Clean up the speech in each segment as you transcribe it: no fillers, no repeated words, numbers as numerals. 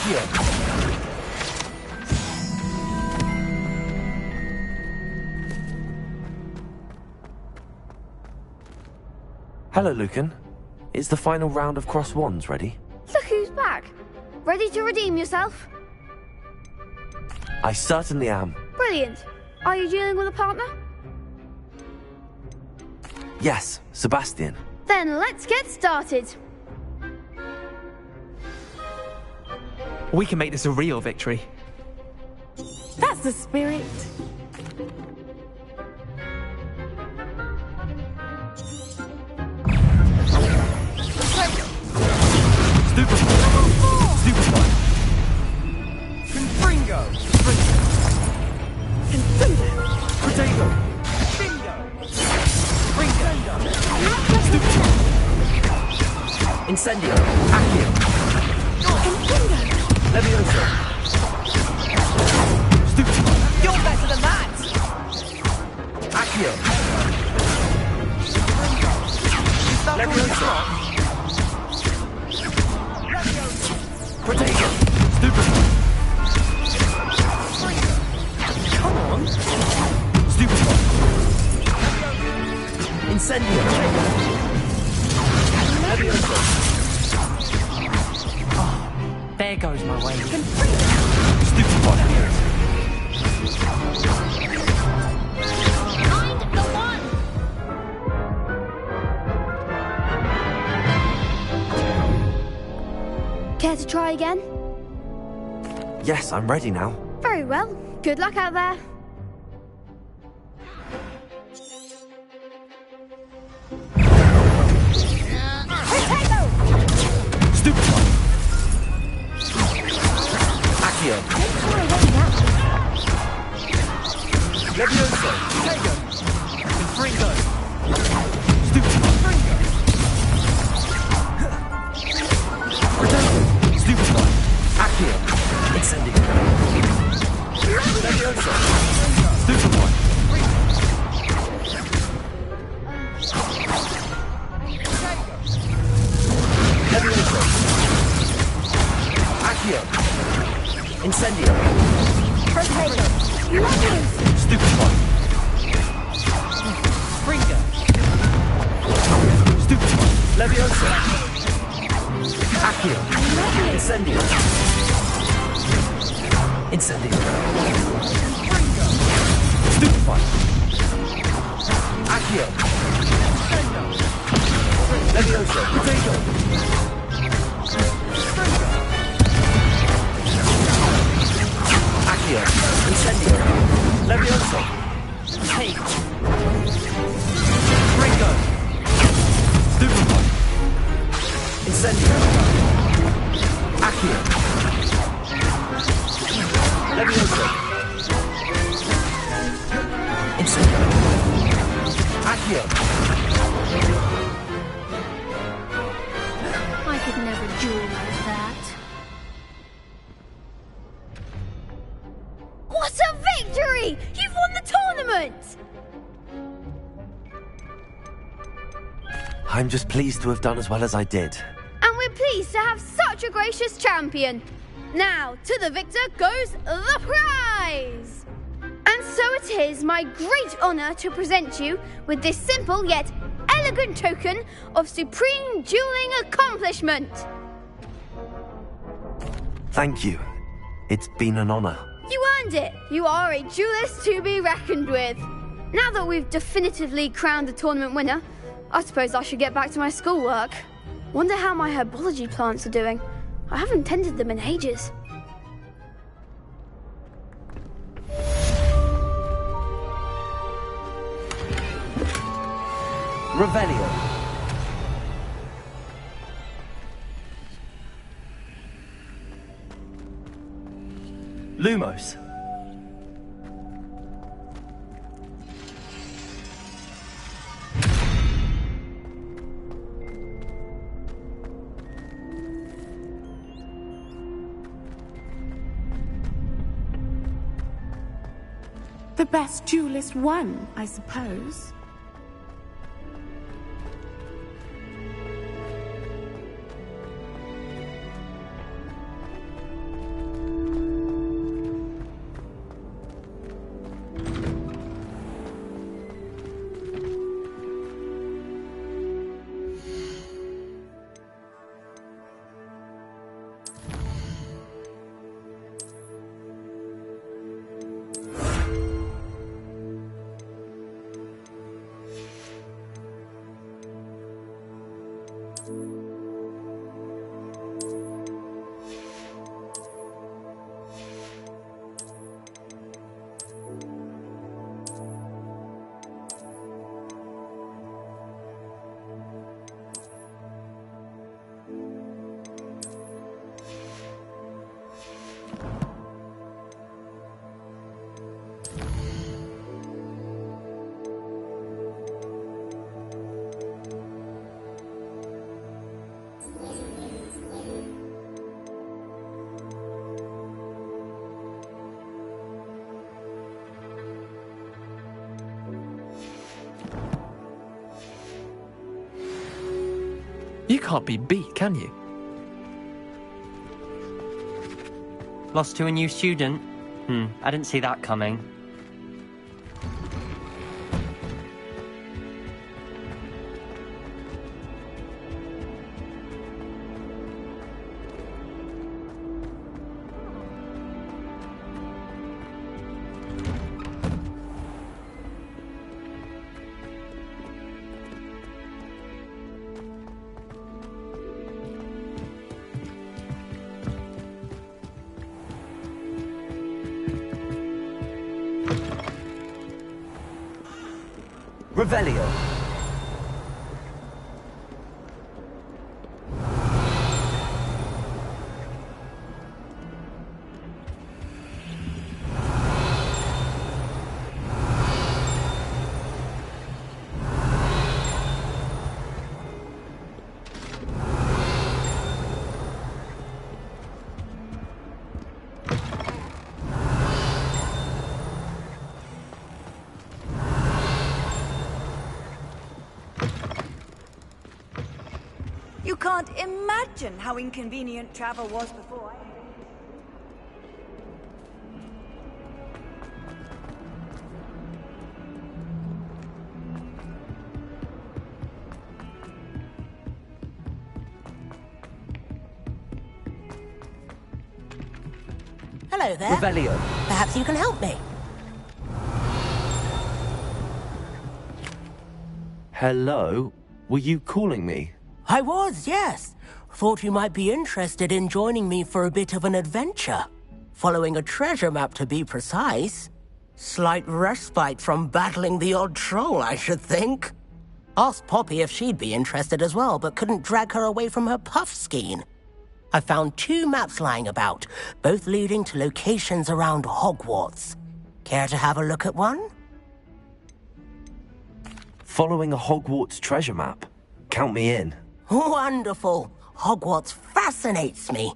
Accio! Hello, Lucan. Is the final round of Cross Wands ready? Look who's back. Ready to redeem yourself? I certainly am. Brilliant. Are you dealing with a partner? Yes, Sebastian. Then let's get started. We can make this a real victory. That's the spirit. Stupefy! Confringo! Consumer. Potato! Bingo! Incendio! Accio! Levioso! Stupefy! You're better than that! Accio! Is that Levioso! all Potato! Stupefy! Come on! Stupefy! Incendio! Levioso! There goes my way. Stupefy! Find the one! Care to try again? Yes, I'm ready now. Very well. Good luck out there. Potato! Stupefy! Accio! Levioso! Potato! Confringo! Stupefy! Potato! Stupefy! Accio! Incendio! Levioso! Stupefy! Levioso! Accio! Incendio! Potato! Stupefy! Confringo! Stupefy! Levioso! Accio! Incendio! Incendio! Stupefy! Accio! Levioso! Potato! Accio! Incendio! Levioso! Take! Confringo! Stupefy! Incendio! Accio! Levioso! Incendio! Accio! I could never duel like that. What a victory! You've won the tournament! I'm just pleased to have done as well as I did. And we're pleased to have such a gracious champion. Now, to the victor goes the prize! And so it is my great honor to present you with this simple yet elegant token of supreme dueling accomplishment. Thank you. It's been an honor. You earned it. You are a duelist to be reckoned with. Now that we've definitively crowned the tournament winner, I suppose I should get back to my schoolwork. Wonder how my herbology plants are doing. I haven't tended them in ages. Revelio. Lumos. The best duelist won, I suppose. You can't be beat, can you? Lost to a new student? I didn't see that coming. Revelio. You can't imagine how inconvenient travel was before. Hello there. Revelio. Perhaps you can help me. Hello? Were you calling me? I was, yes. Thought you might be interested in joining me for a bit of an adventure. Following a treasure map, to be precise. Slight respite from battling the odd troll, I should think. Asked Poppy if she'd be interested as well, but couldn't drag her away from her puff skein. I found 2 maps lying about, both leading to locations around Hogwarts. Care to have a look at one? Following a Hogwarts treasure map? Count me in. Wonderful. Hogwarts fascinates me.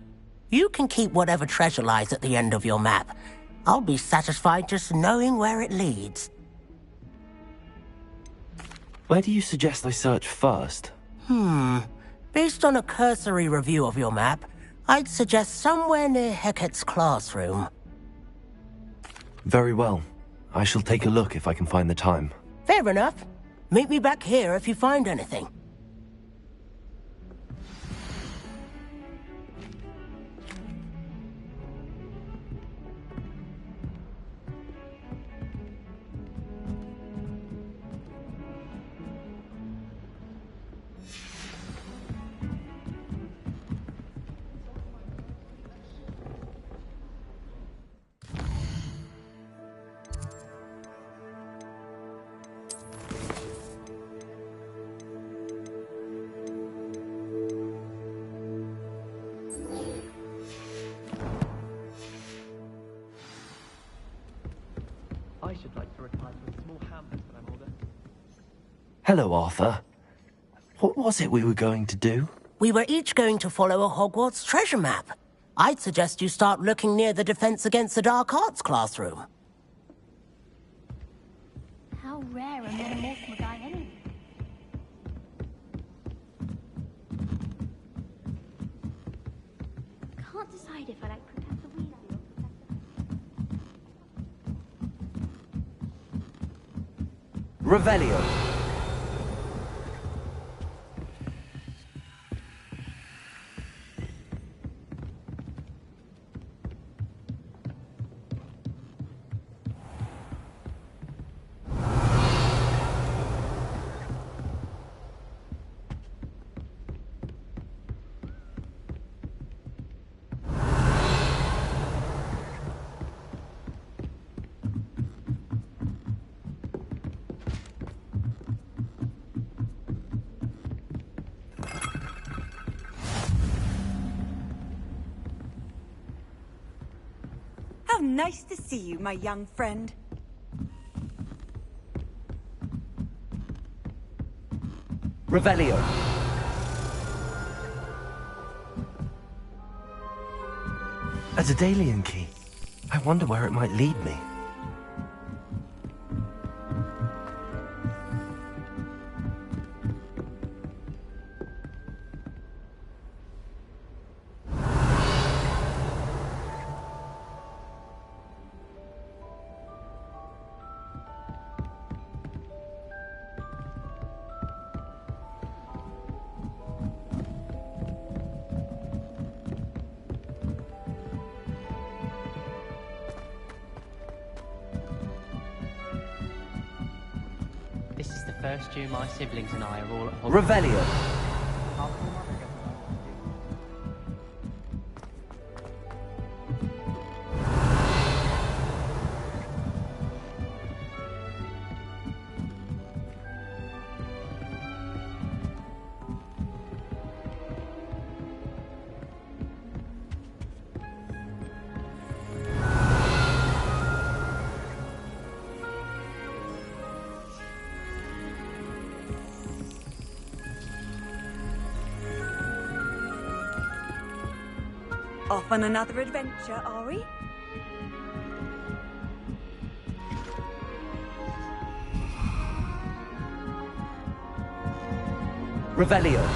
You can keep whatever treasure lies at the end of your map. I'll be satisfied just knowing where it leads. Where do you suggest I search first? Based on a cursory review of your map, I'd suggest somewhere near Hecat's classroom. Very well. I shall take a look if I can find the time. Fair enough. Meet me back here if you find anything. I should like to reply to a small hamlet that I'm ordered. Hello, Arthur. What was it we were going to do? We were each going to follow a Hogwarts treasure map. I'd suggest you start looking near the Defense Against the Dark Arts classroom. How rare a metamorph guy anyway. Can't decide if I like Professor Weasley or Professor... Revelio. How nice to see you, my young friend. Revelio. A Daedalian key. I wonder where it might lead me. This is the first year my siblings and I are all at Hogwarts. Revelio. Off on another adventure, are we? Revelio.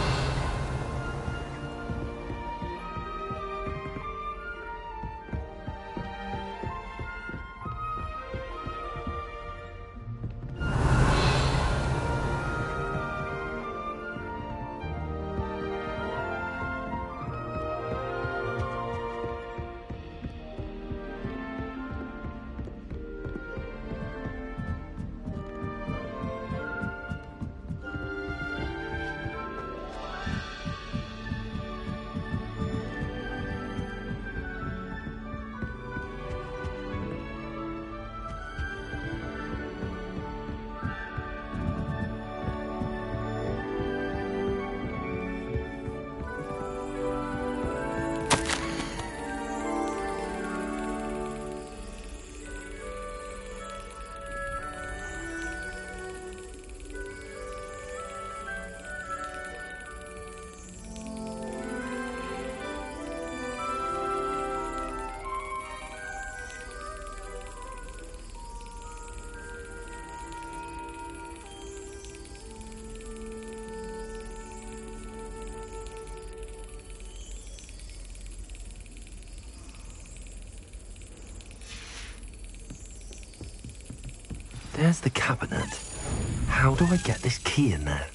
There's the cabinet. How do I get this key in there?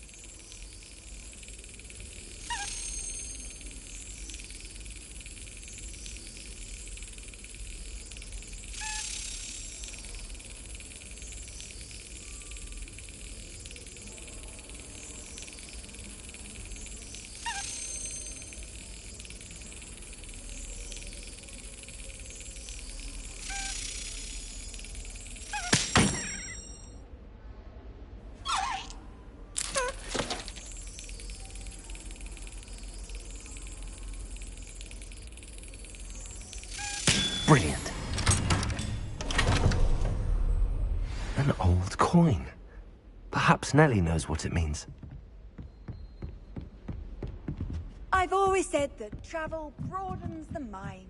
Brilliant. An old coin. Perhaps Nellie knows what it means. I've always said that travel broadens the mind.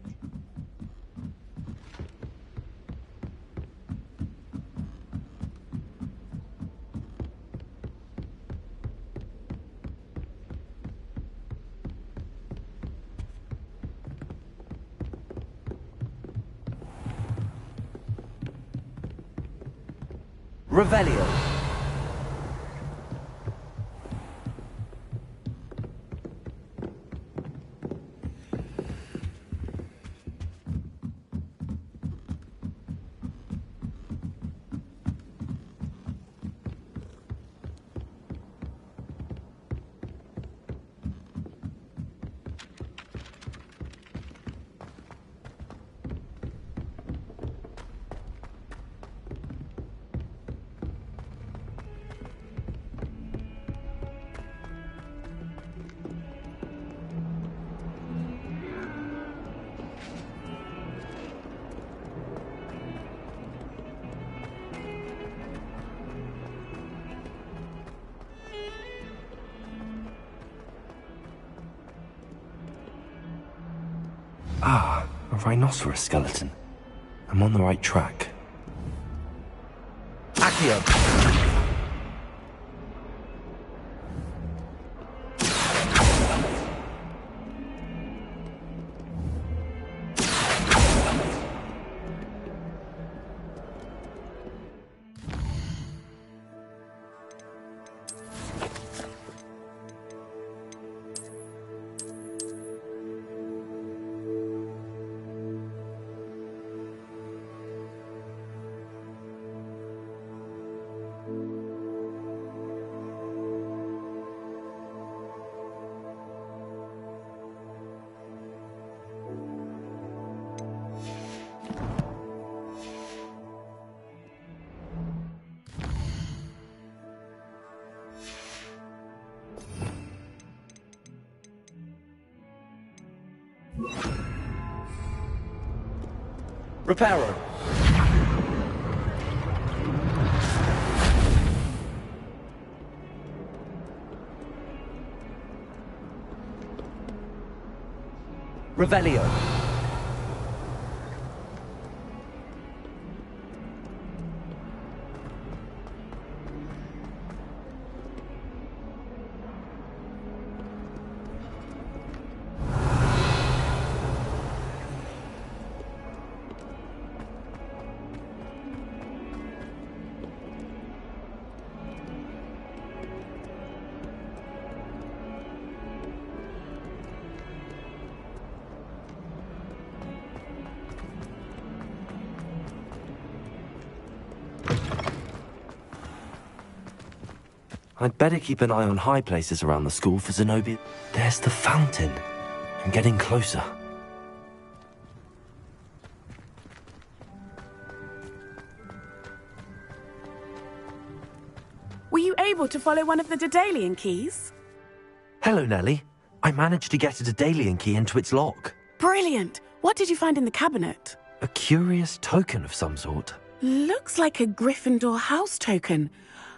Revelio. Ah, a rhinoceros skeleton. I'm on the right track. Accio! Reparo. Revelio. I'd better keep an eye on high places around the school for Zenobia. There's the fountain. I'm getting closer. Were you able to follow one of the Daedalian keys? Hello, Nellie. I managed to get a Daedalian key into its lock. Brilliant! What did you find in the cabinet? A curious token of some sort. Looks like a Gryffindor house token.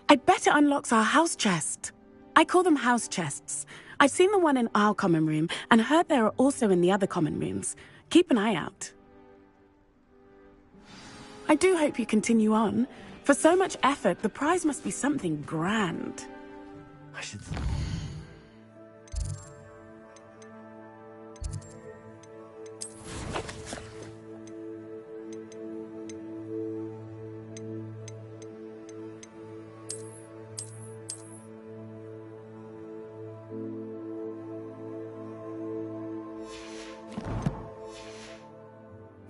I bet it unlocks our house chest. I call them house chests. I've seen the one in our common room and heard there are also in the other common rooms. Keep an eye out. I do hope you continue on. For so much effort, the prize must be something grand. I should...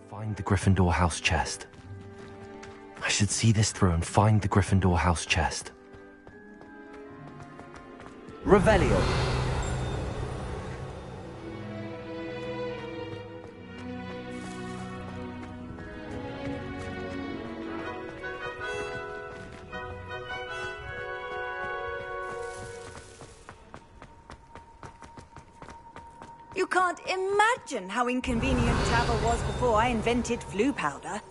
Find the Gryffindor house chest. I should see this through and find the Gryffindor house chest. Revelio. You can't imagine how inconvenient travel was before I invented flu powder.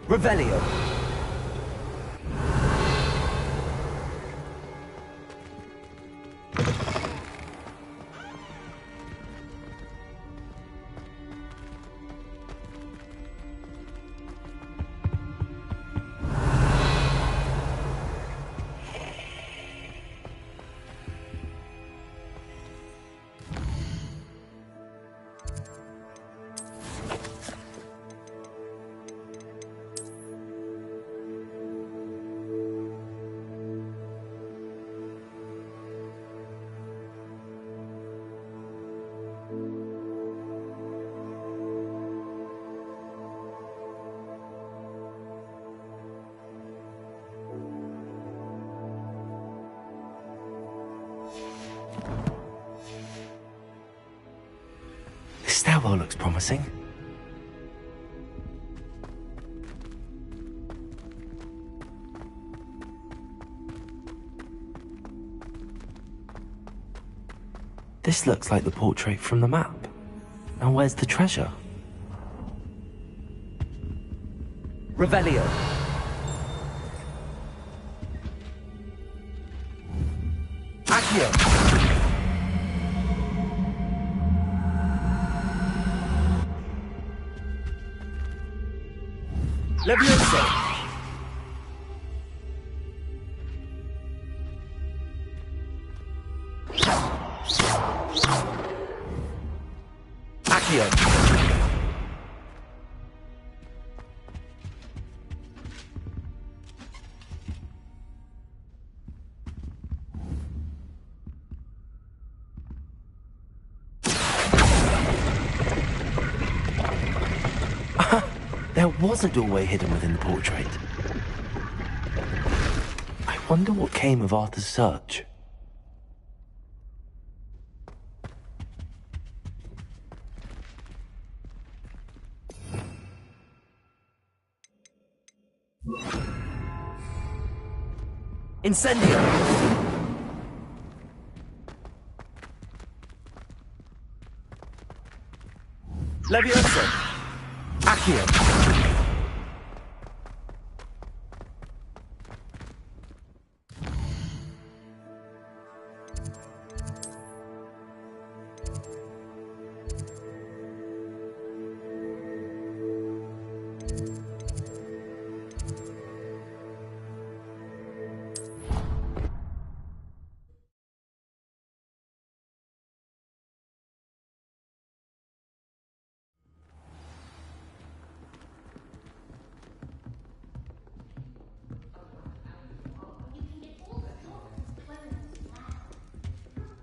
Revelio. This stairwell looks promising. This looks like the portrait from the map. Now where's the treasure? Revelio. Accio. Leviosa. Accio. There was a doorway hidden within the portrait. I wonder what came of Arthur's search. Incendio! Levioso! Accio!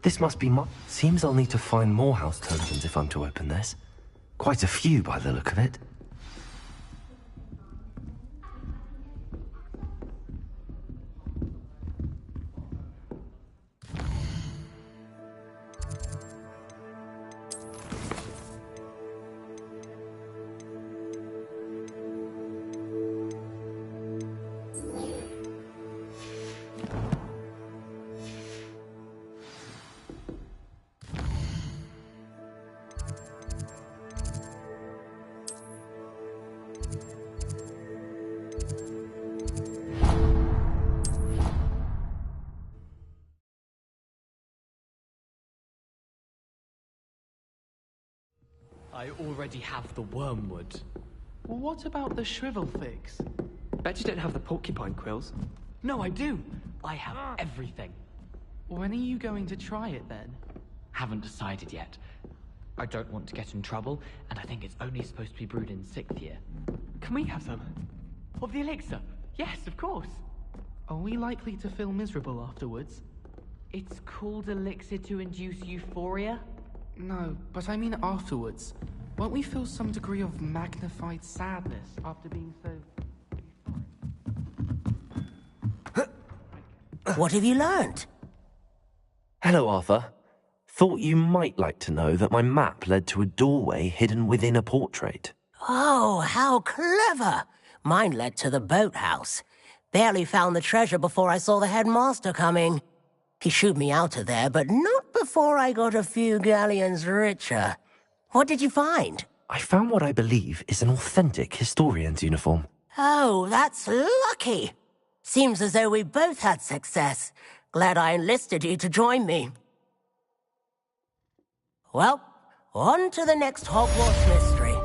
This must be Seems I'll need to find more house tokens if I'm to open this. Quite a few by the look of it. I already have the wormwood. Well, what about the shrivel figs? Bet you don't have the porcupine quills. No, I do. I have everything. When are you going to try it then? Haven't decided yet. I don't want to get in trouble, and I think it's only supposed to be brewed in 6th year. Can we have some? Of the elixir? Yes, of course. Are we likely to feel miserable afterwards? It's called elixir to induce euphoria? No, but I mean afterwards. Won't we feel some degree of magnified sadness after being so... What have you learned? Hello, Arthur. Thought you might like to know that my map led to a doorway hidden within a portrait. Oh, how clever! Mine led to the boathouse. Barely found the treasure before I saw the headmaster coming. He shooed me out of there, but not before I got a few galleons richer. What did you find? I found what I believe is an authentic historian's uniform. Oh, that's lucky. Seems as though we both had success. Glad I enlisted you to join me. Well, on to the next Hogwarts mystery.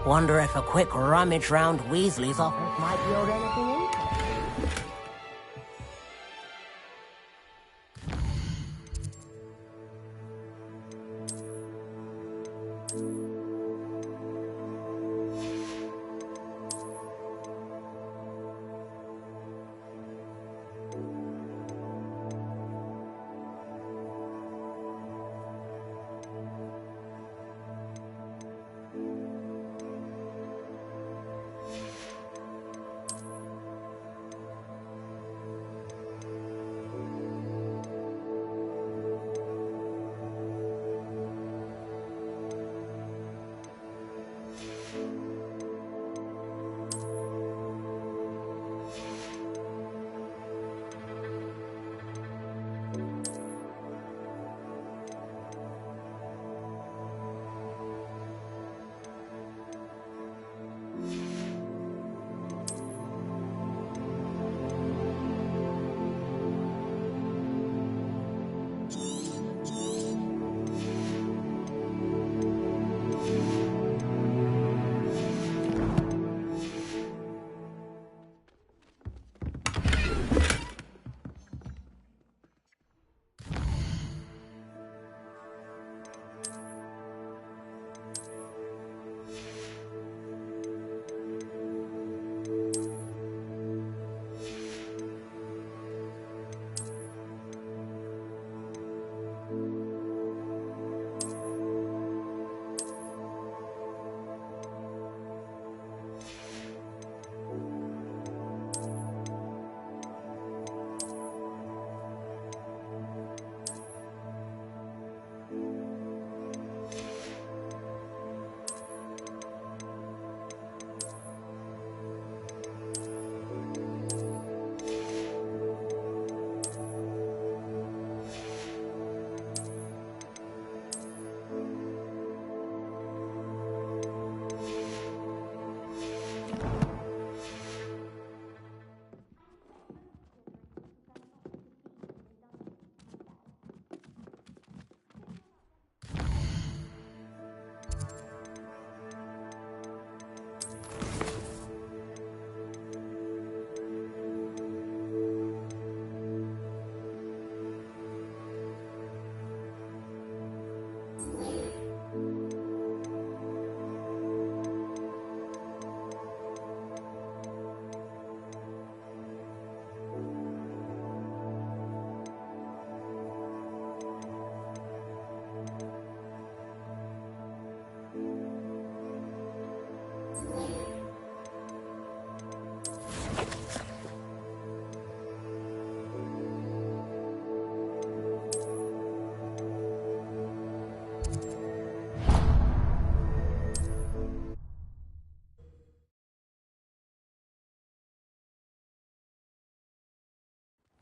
Wonder if a quick rummage round Weasley's office might yield anything interesting.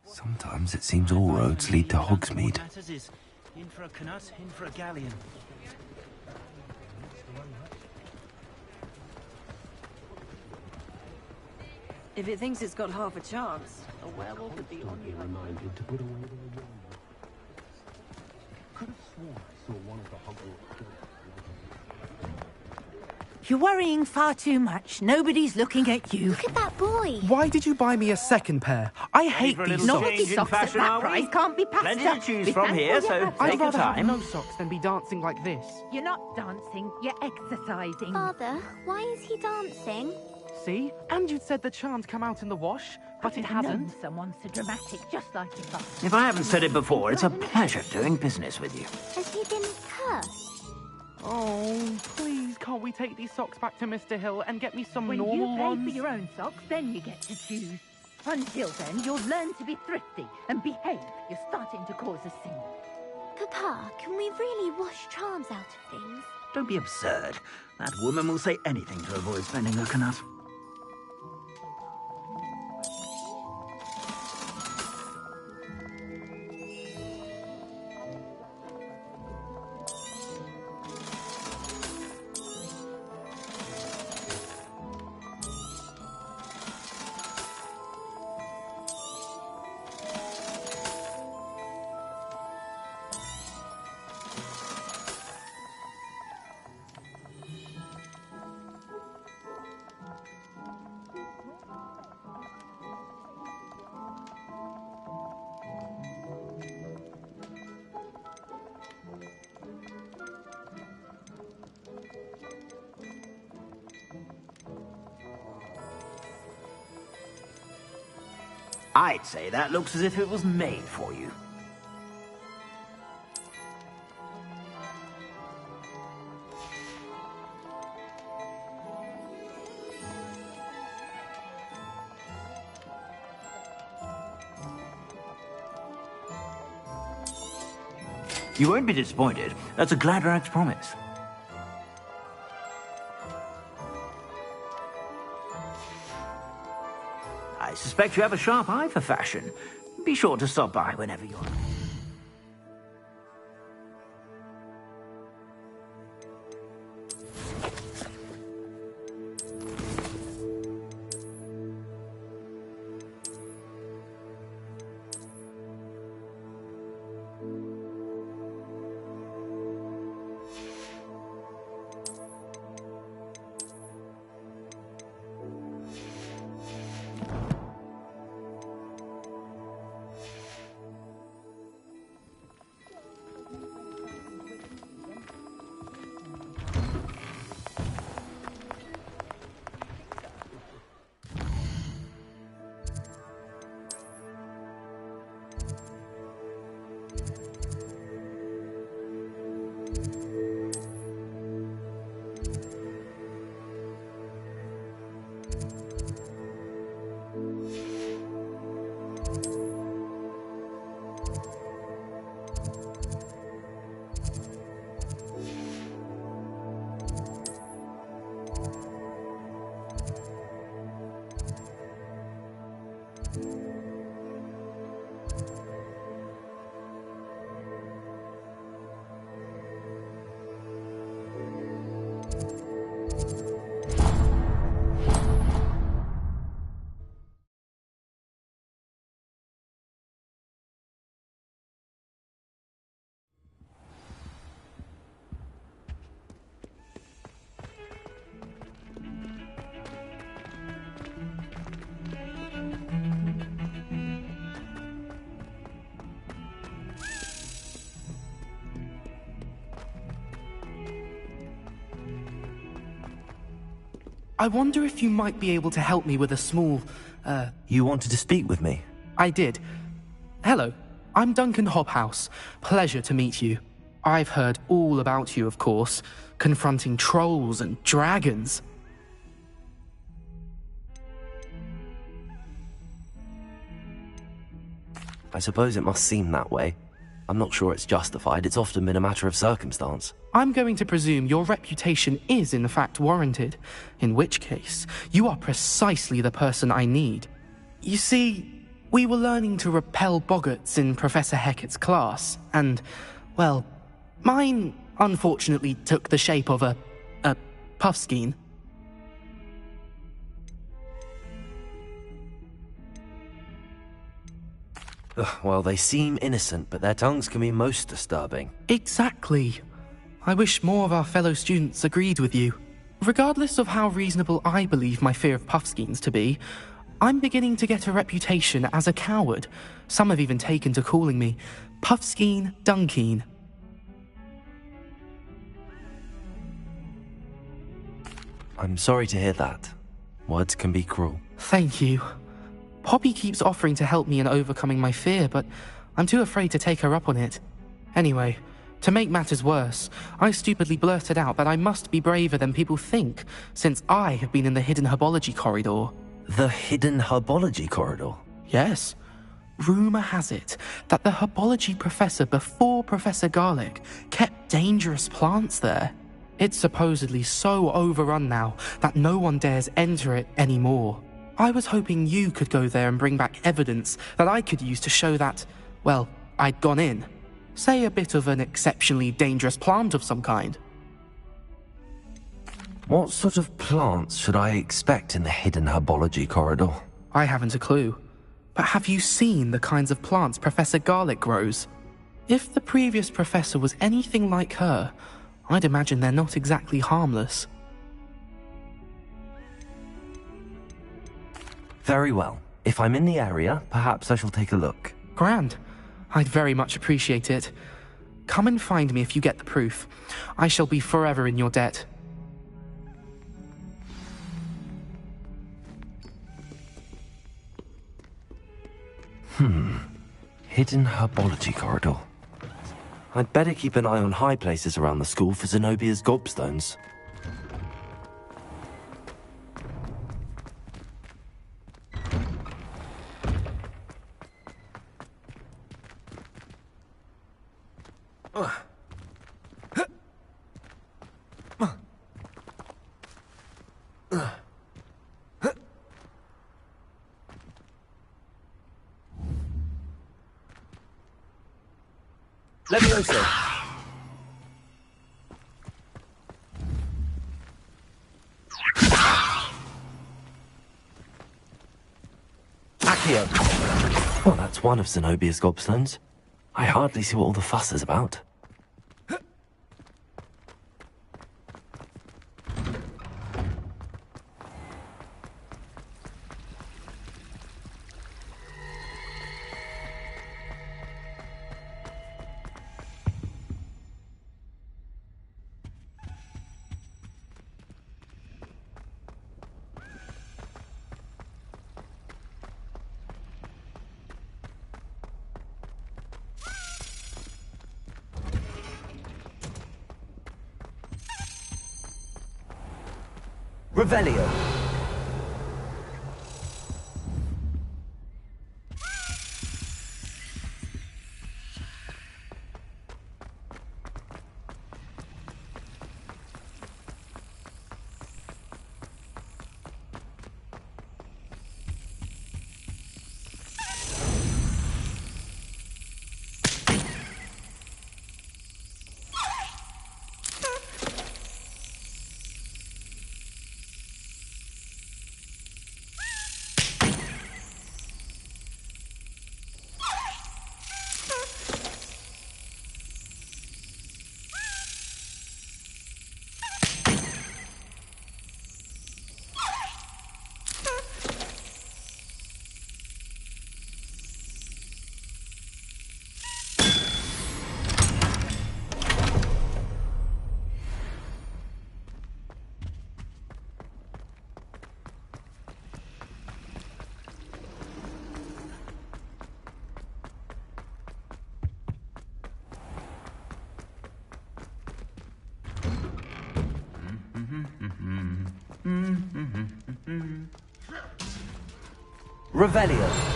Sometimes it seems all roads lead to Hogsmeade. In for a canut, in for a galleon. If it thinks it's got half a chance, a werewolf would be on you. Reminded to put away their wands. Could have sworn I saw one of the Hogwarts. You're worrying far too much. Nobody's looking at you. Look at that boy. Why did you buy me a second pair? I hate these socks. Naughty socks at that price can't be passed Plenty up. to choose from here, so I'd take your rather have time. no socks than be dancing like this. You're not dancing, you're exercising. Father, why is he dancing? See? And you'd said the charm'd come out in the wash, but it I've known hasn't. someone so dramatic, just like your father. If I haven't said it before, it's a pleasure doing business with you. Has he been cursed? Oh, please, can't we take these socks back to Mr. Hill and get me some When normal you pay ones? for your own socks, then you get to choose. Until then, you'll learn to be thrifty and behave. You're starting to cause a scene. Papa, can we really wash charms out of things? Don't be absurd. That woman will say anything to avoid spending her canut. I'd say that looks as if it was made for you. You won't be disappointed. That's a Gladrag's promise. I suspect you have a sharp eye for fashion. Be sure to stop by whenever you're... I wonder if you might be able to help me with a small, You wanted to speak with me? I did. Hello, I'm Duncan Hobhouse. Pleasure to meet you. I've heard all about you, of course, confronting trolls and dragons. I suppose it must seem that way. I'm not sure it's justified. It's often been a matter of circumstance. I'm going to presume your reputation is in fact warranted, in which case, you are precisely the person I need. You see, We were learning to repel boggarts in Professor Hecat's class, and, well, mine unfortunately took the shape of a puffskein. Well, they seem innocent, but their tongues can be most disturbing. Exactly. I wish more of our fellow students agreed with you. Regardless of how reasonable I believe my fear of puffskeins to be, I'm beginning to get a reputation as a coward. Some have even taken to calling me Puffskein Dunkeen. I'm sorry to hear that. Words can be cruel. Thank you. Poppy keeps offering to help me in overcoming my fear, but I'm too afraid to take her up on it. Anyway, to make matters worse, I stupidly blurted out that I must be braver than people think, since I have been in the hidden herbology corridor. The hidden herbology corridor? Yes. Rumour has it that the herbology professor before Professor Garlic kept dangerous plants there. It's supposedly so overrun now that no one dares enter it anymore. I was hoping you could go there and bring back evidence that I could use to show that, well, I'd gone in. Say a bit of an exceptionally dangerous plant of some kind. What sort of plants should I expect in the hidden herbology corridor? I haven't a clue. But have you seen the kinds of plants Professor Garlic grows? If the previous professor was anything like her, I'd imagine they're not exactly harmless. Very well. If I'm in the area, perhaps I shall take a look. Grand. I'd very much appreciate it. Come and find me if you get the proof. I shall be forever in your debt. Hidden herbology corridor. I'd better keep an eye on high places around the school for Zenobia's gobstones. Levioso! Accio! Well, that's one of Zenobia's gobstones. I hardly see what all the fuss is about. Revelio. Revelio.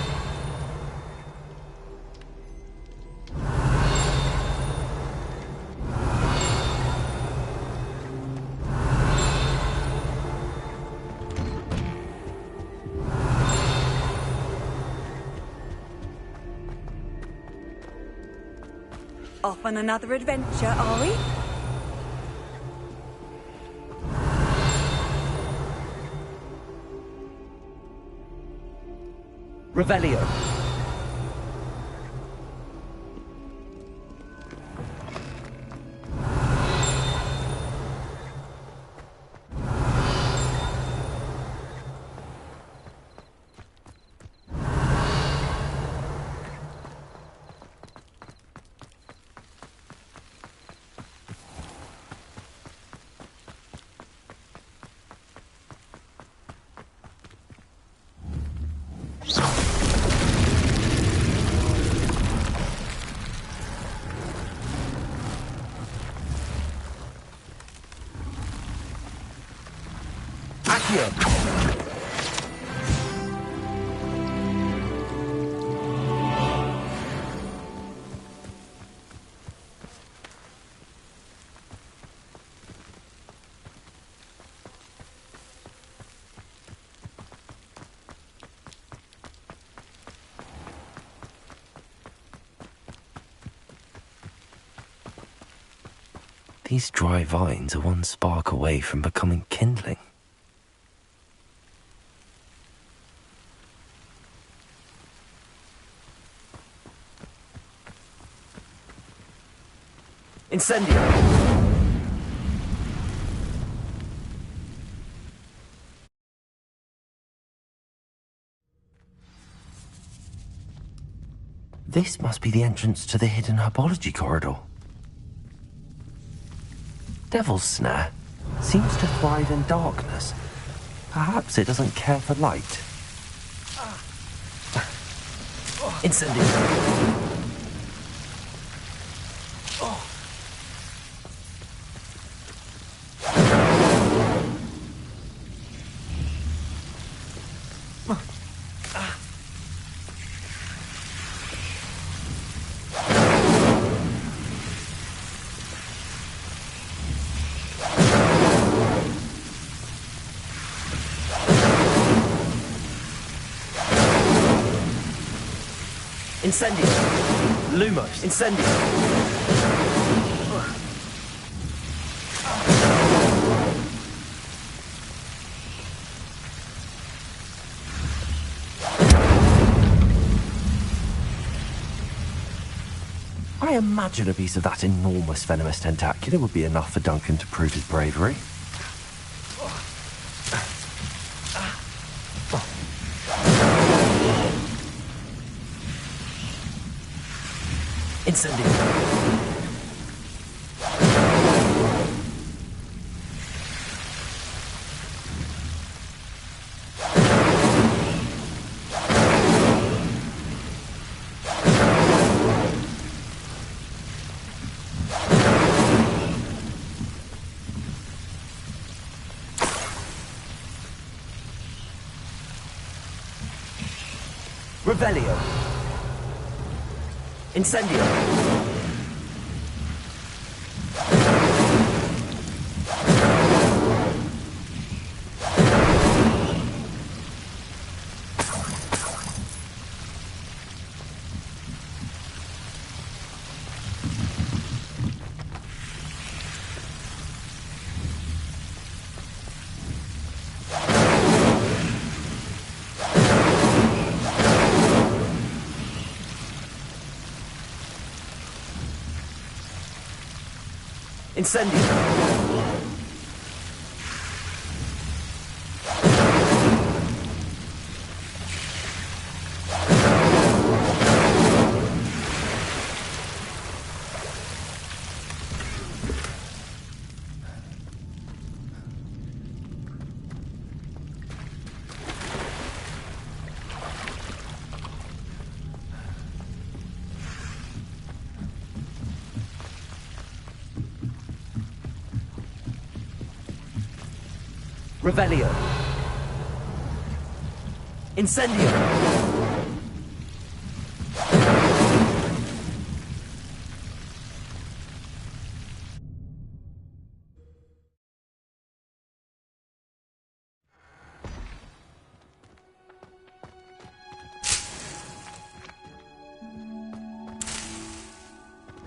Off on another adventure, are we? Revelio. These dry vines are one spark away from becoming kindling. Incendio! This must be the entrance to the hidden herbology corridor. Devil's Snare seems to thrive in darkness. Perhaps it doesn't care for light. Incendio! Incendio! Lumos! Incendio! I imagine a piece of that enormous venomous tentacula would be enough for Duncan to prove his bravery. Incendio! Revelio! Incendio! Incendio! Revelio! Incendio!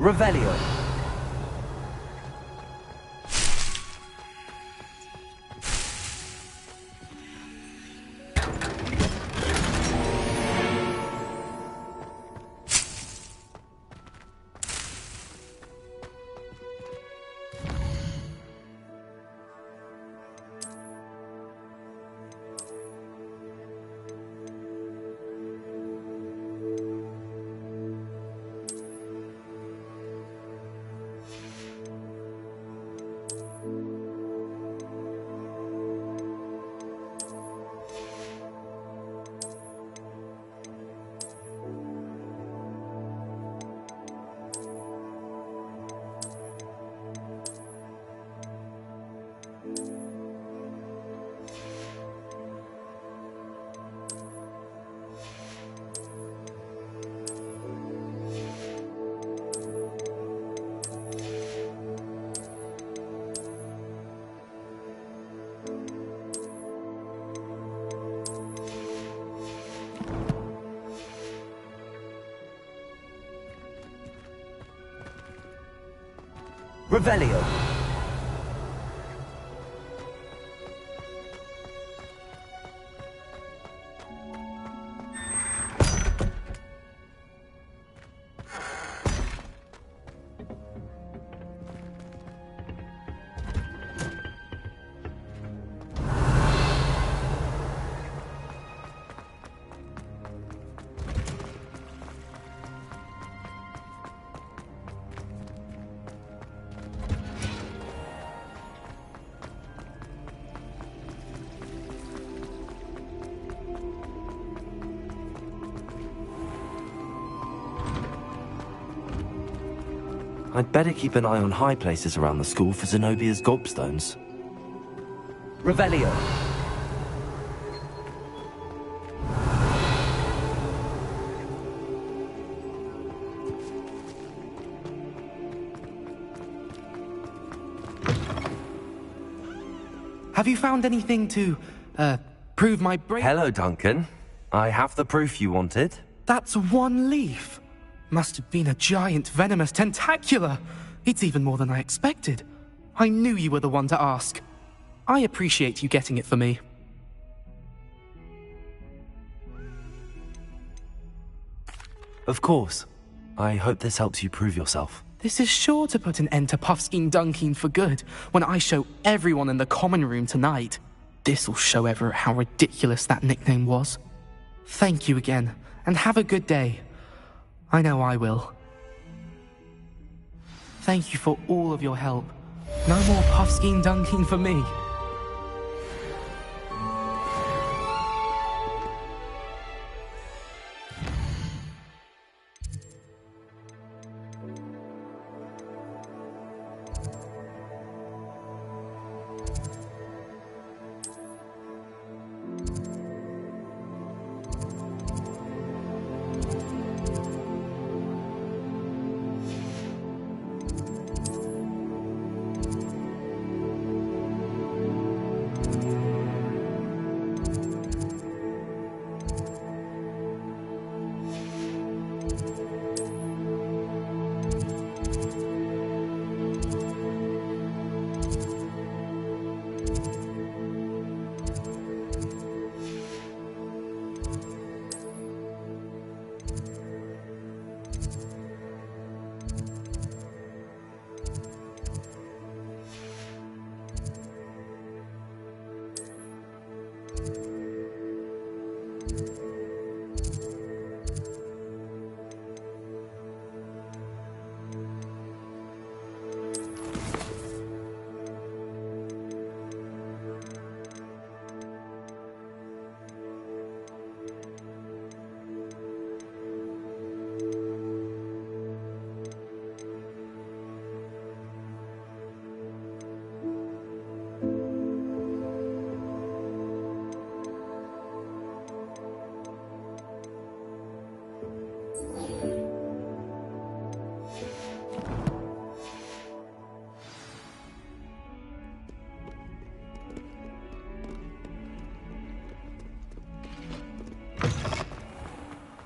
Revelio. Revelio. I'd better keep an eye on high places around the school for Zenobia's gobstones. Revelio. Have you found anything to, prove my brain? Hello, Duncan. I have the proof you wanted. That's one leaf. Must have been a giant venomous tentacula. It's even more than I expected. I knew you were the one to ask. I appreciate you getting it for me. Of course. I hope this helps you prove yourself. This is sure to put an end to Puffskein Dunkeen for good when I show everyone in the common room tonight. This'll show Everett how ridiculous that nickname was. Thank you again, and have a good day. I know I will. Thank you for all of your help. No more Puffskein Dunkeen for me.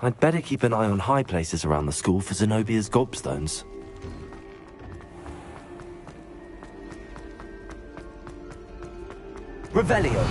I'd better keep an eye on high places around the school for Zenobia's gobstones. Revelio.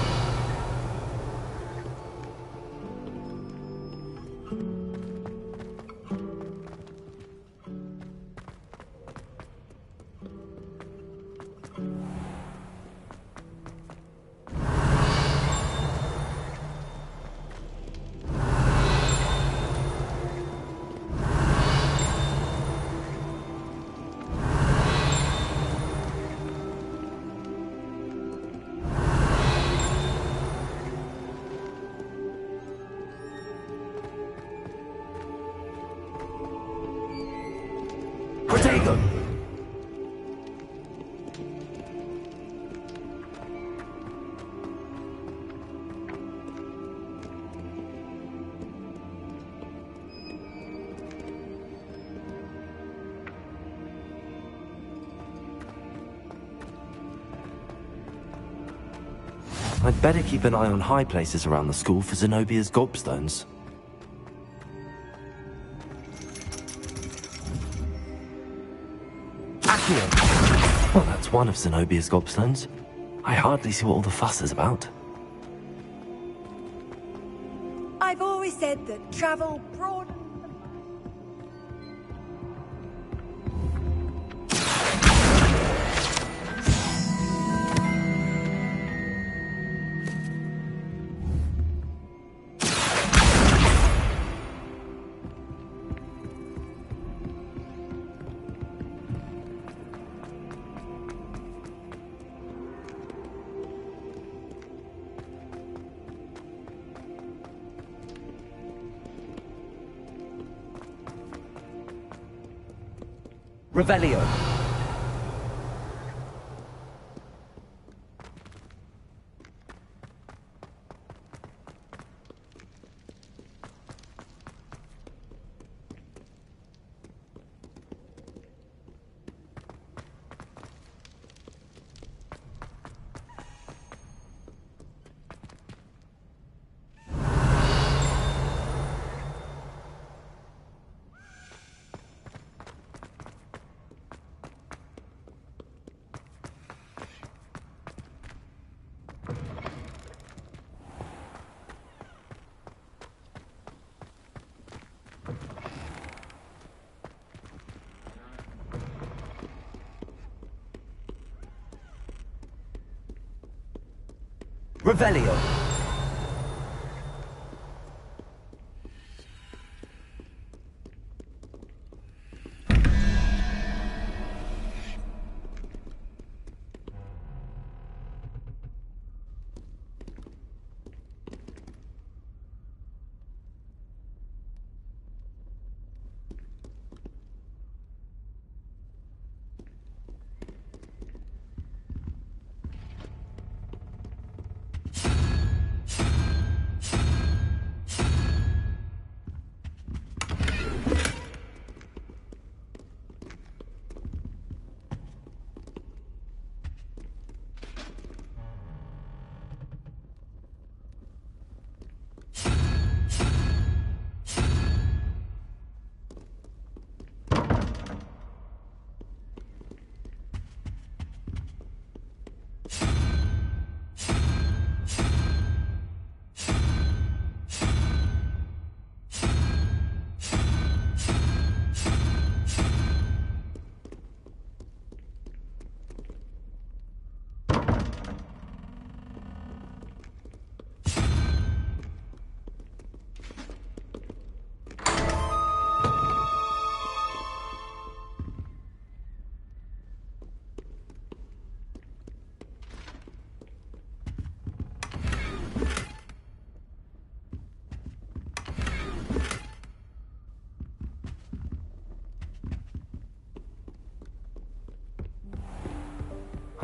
Protego! I'd better keep an eye on high places around the school for Zenobia's gobstones. Accio! Well, that's one of Zenobia's gobstones. I hardly see what all the fuss is about. I've always said that travel broadens the mind. Revelio. Revelio.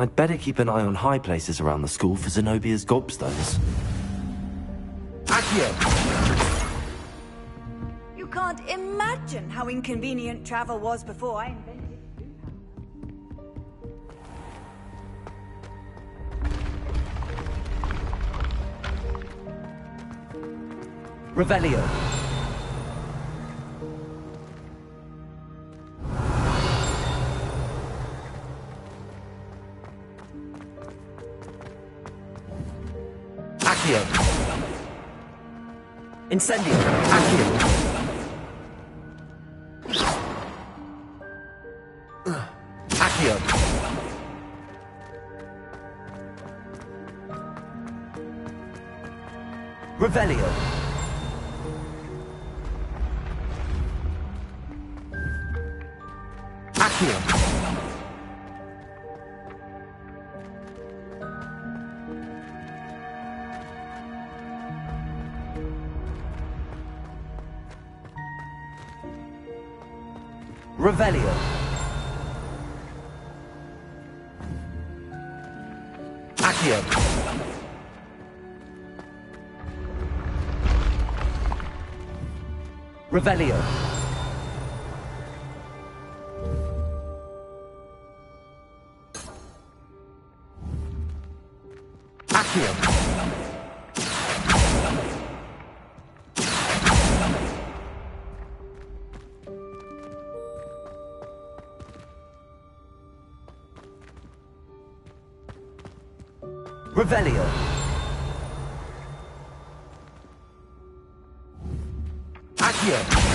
I'd better keep an eye on high places around the school for Zenobia's gobstones. Accio! You can't imagine how inconvenient travel was before I invented Revelio. Accio. Incendio. Accio. Accio. Revelio. Accio. Revelio. Accio. Revelio. Accio. Revelio. Accio.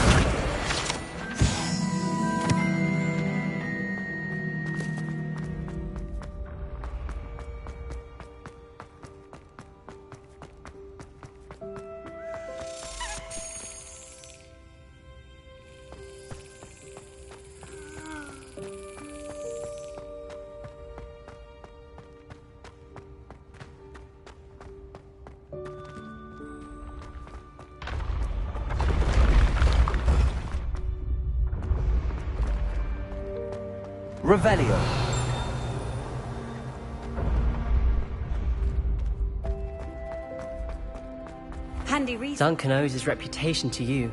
Revelio. Handy reason. Duncan owes his reputation to you.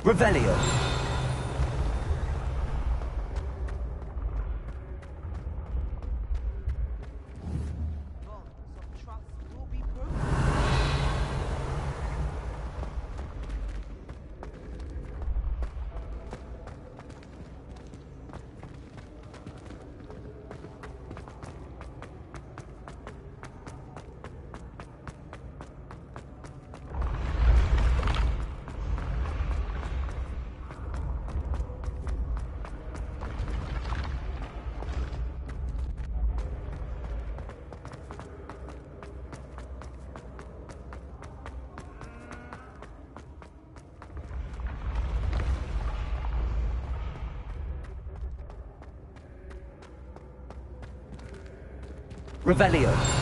Revelio. Revelio.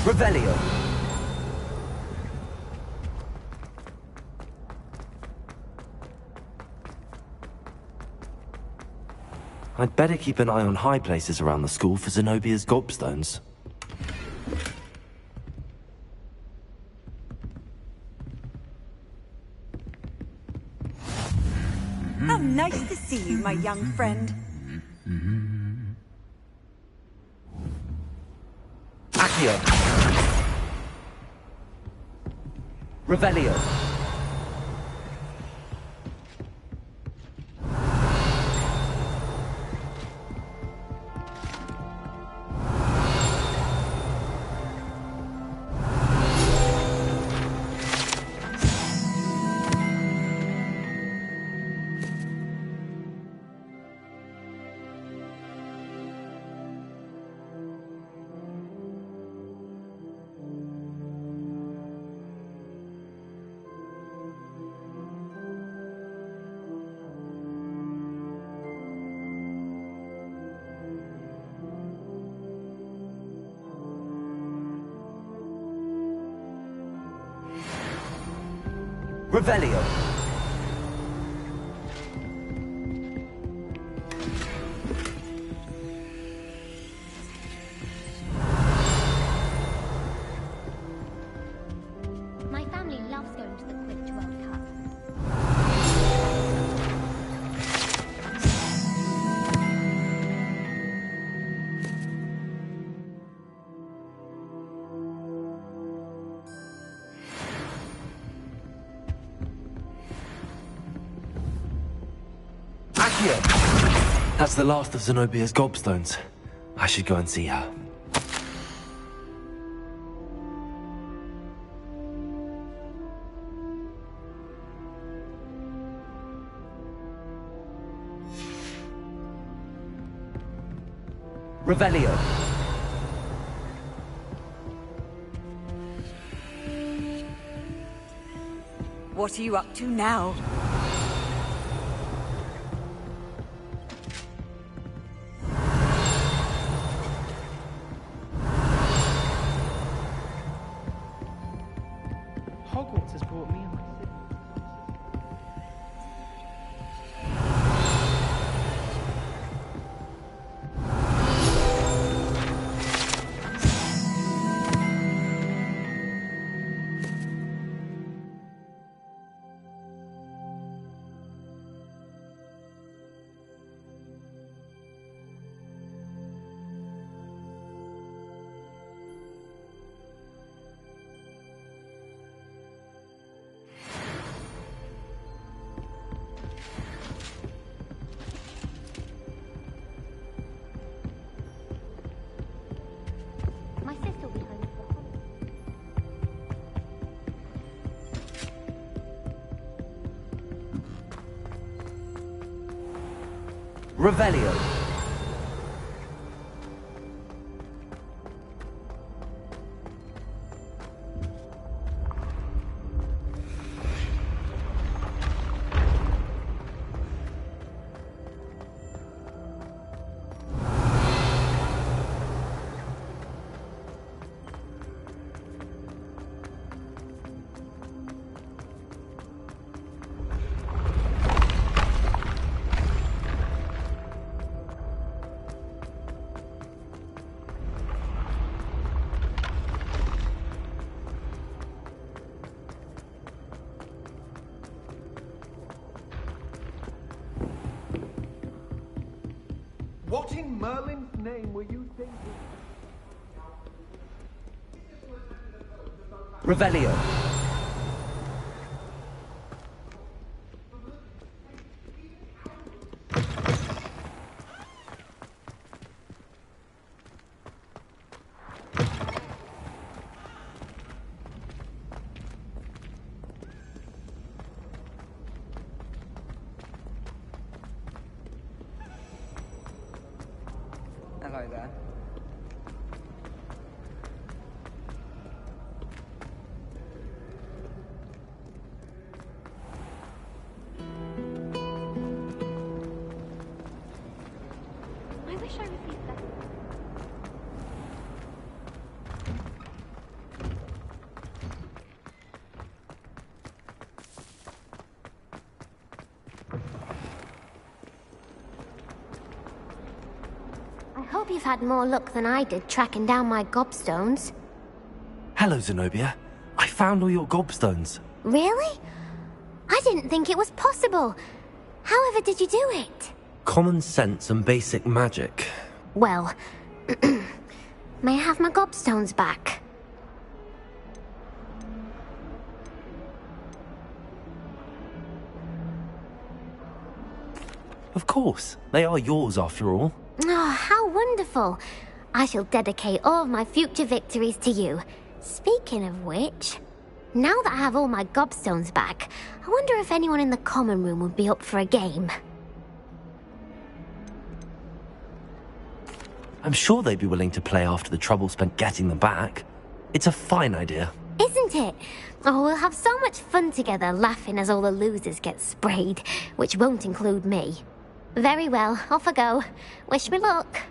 Revelio. I'd better keep an eye on high places around the school for Zenobia's gobstones. How nice to see you, my young friend. Accio. Revelio. Revelio. My family loves going to the Quidditch World Cup. Accio. That's the last of Zenobia's gobstones. I should go and see her. Revelio. What are you up to now? Hogwarts has brought me and my siblings. My sister will be home for Revelio. What in Merlin's name were you thinking? Revelio. Hello there. hope you've had more luck than I did tracking down my gobstones. Hello, Zenobia. I found all your gobstones. Really? I didn't think it was possible. However did you do it? Common sense and basic magic. Well, may I have my gobstones back? Of course. They are yours after all. Oh, how wonderful. I shall dedicate all of my future victories to you. Speaking of which, now that I have all my gobstones back, I wonder if anyone in the common room would be up for a game. I'm sure they'd be willing to play after the trouble spent getting them back. It's a fine idea. Isn't it? Oh, we'll have so much fun together laughing as all the losers get sprayed, which won't include me. Very well, off I go. Wish me luck.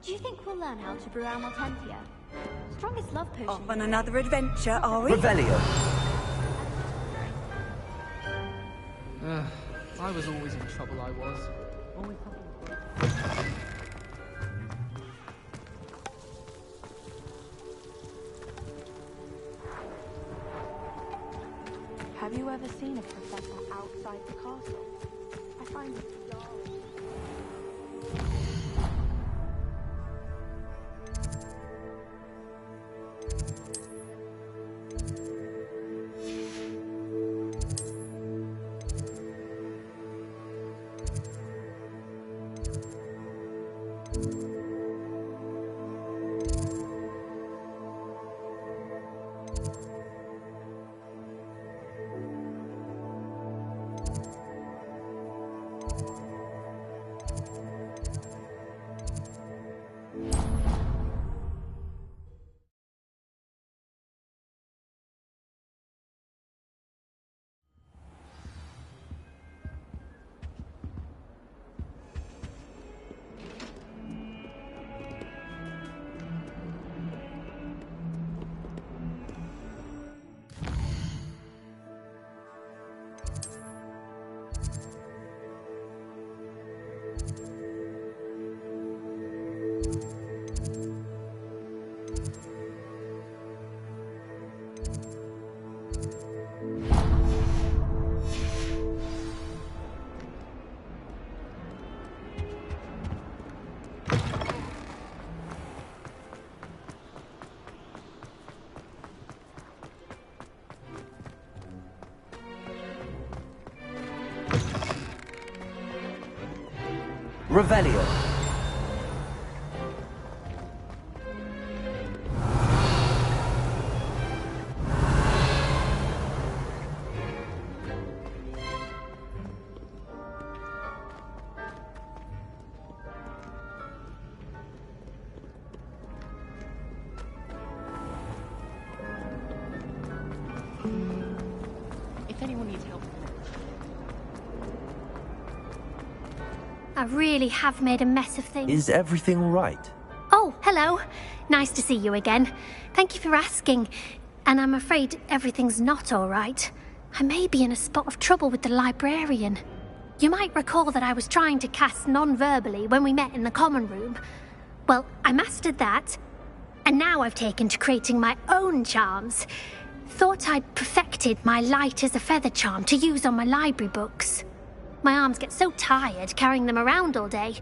Do you think we'll learn how to brew Amaltentia? Strongest love potion. Off on another adventure, are we? Revelio. I was always in trouble, I was. Always Have you ever seen a professor outside the castle? I find it dull. Revelio. If anyone needs help. I really have made a mess of things. Is everything all right? Oh, hello. Nice to see you again. Thank you for asking. And I'm afraid everything's not all right. I may be in a spot of trouble with the librarian. You might recall that I was trying to cast non-verbally when we met in the common room. Well, I mastered that. And now I've taken to creating my own charms. Thought I'd perfected my light as a feather charm to use on my library books. My arms get so tired carrying them around all day.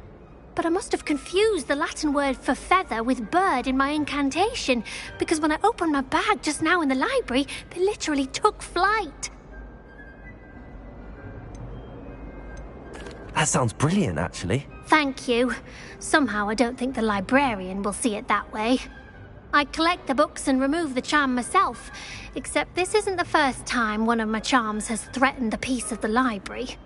But I must have confused the Latin word for feather with bird in my incantation, because when I opened my bag just now in the library, they literally took flight. That sounds brilliant, actually. Thank you. Somehow I don't think the librarian will see it that way. I collect the books and remove the charm myself, except this isn't the first time one of my charms has threatened a piece of the library.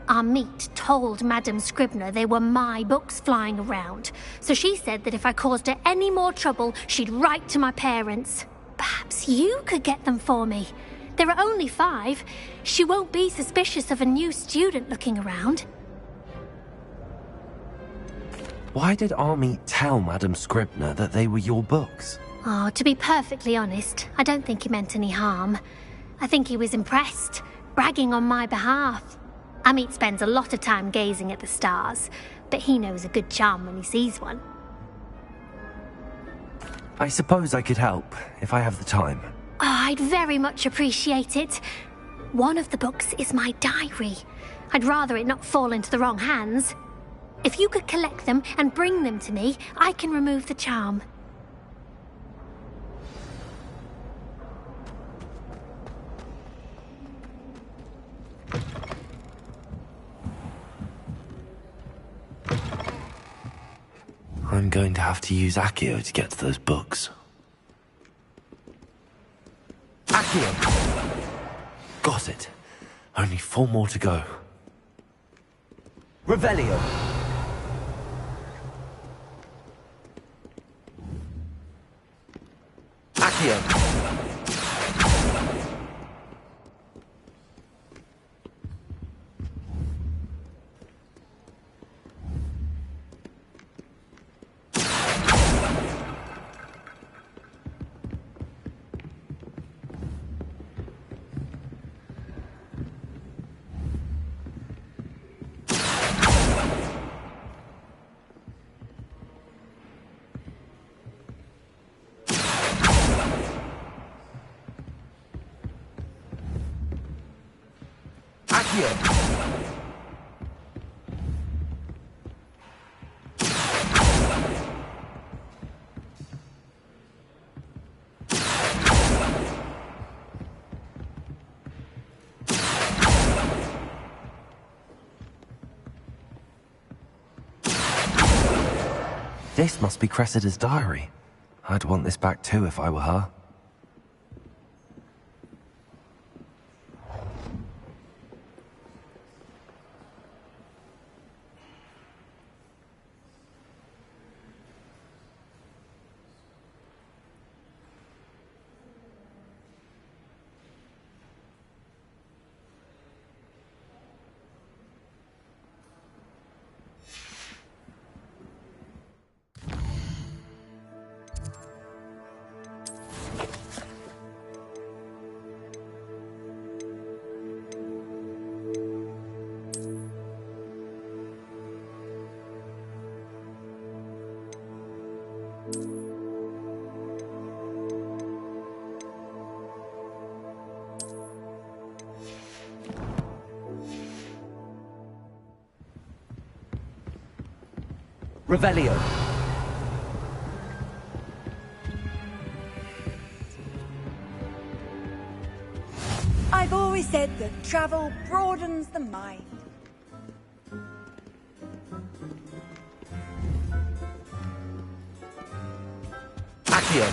Our meet told Madame Scribner they were my books flying around, so she said that if I caused her any more trouble, she'd write to my parents. Perhaps you could get them for me. There are only 5. She won't be suspicious of a new student looking around. Why did Army tell Madame Scribner that they were your books? Oh, to be perfectly honest, I don't think he meant any harm. I think he was impressed, bragging on my behalf. Amit spends a lot of time gazing at the stars, but he knows a good charm when he sees one. I suppose I could help, if I have the time. Oh, I'd very much appreciate it. One of the books is my diary. I'd rather it not fall into the wrong hands. If you could collect them and bring them to me, I can remove the charm. I'm going to have to use Accio to get to those books. Accio! Got it. Only 4 more to go. Revelio! Accio! This must be Cressida's diary. I'd want this back too if I were her. Revelio. I've always said that travel broadens the mind. Accio.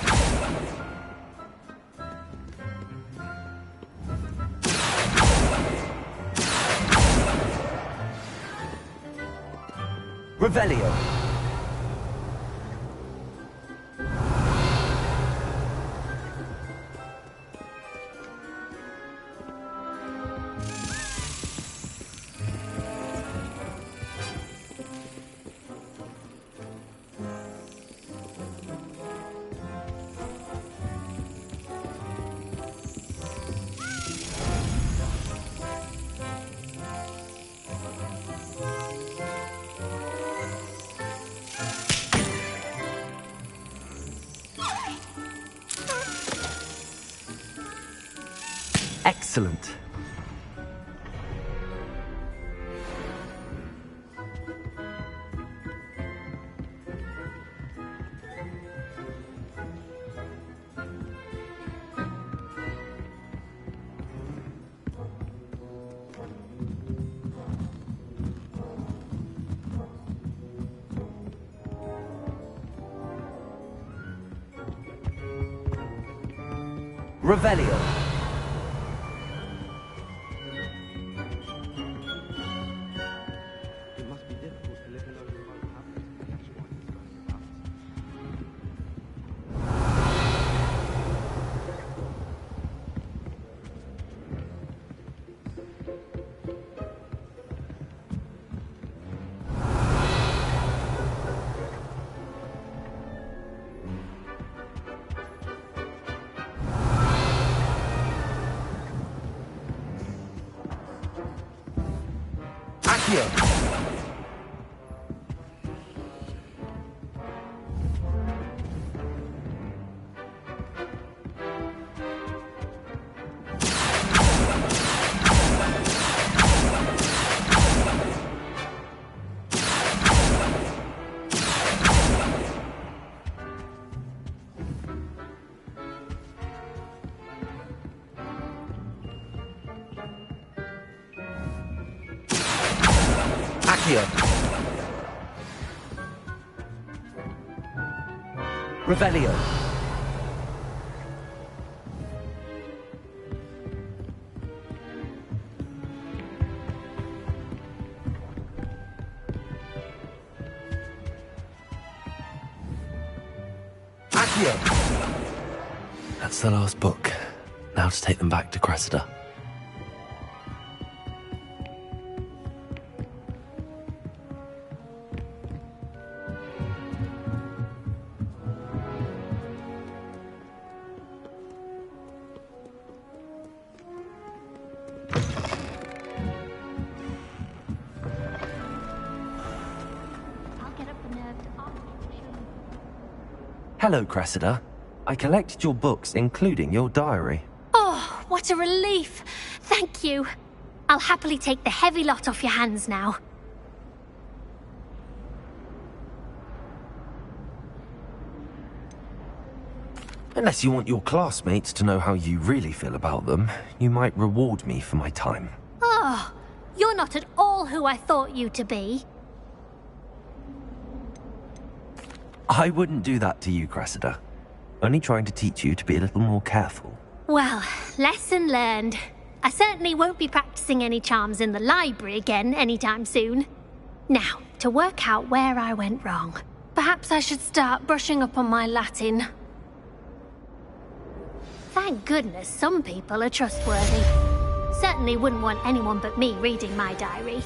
Revelio. Excellent. Revelio. It must be difficult to live alone without having to catch one is going about. Accio. Accio. Revelio. Accio. That's the last book. Now to take them back to Cressida. I'll get up the nerve to ask you to show me. Hello, Cressida. I collected your books, including your diary. Oh, what a relief. Thank you. I'll happily take the heavy lot off your hands now. Unless you want your classmates to know how you really feel about them, you might reward me for my time. Oh, you're not at all who I thought you to be. I wouldn't do that to you, Cressida. Only trying to teach you to be a little more careful. Well, lesson learned. I certainly won't be practicing any charms in the library again anytime soon. Now, to work out where I went wrong. Perhaps I should start brushing up on my Latin. Thank goodness some people are trustworthy. Certainly wouldn't want anyone but me reading my diary.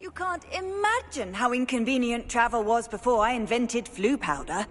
You can't imagine how inconvenient travel was before I invented flu powder.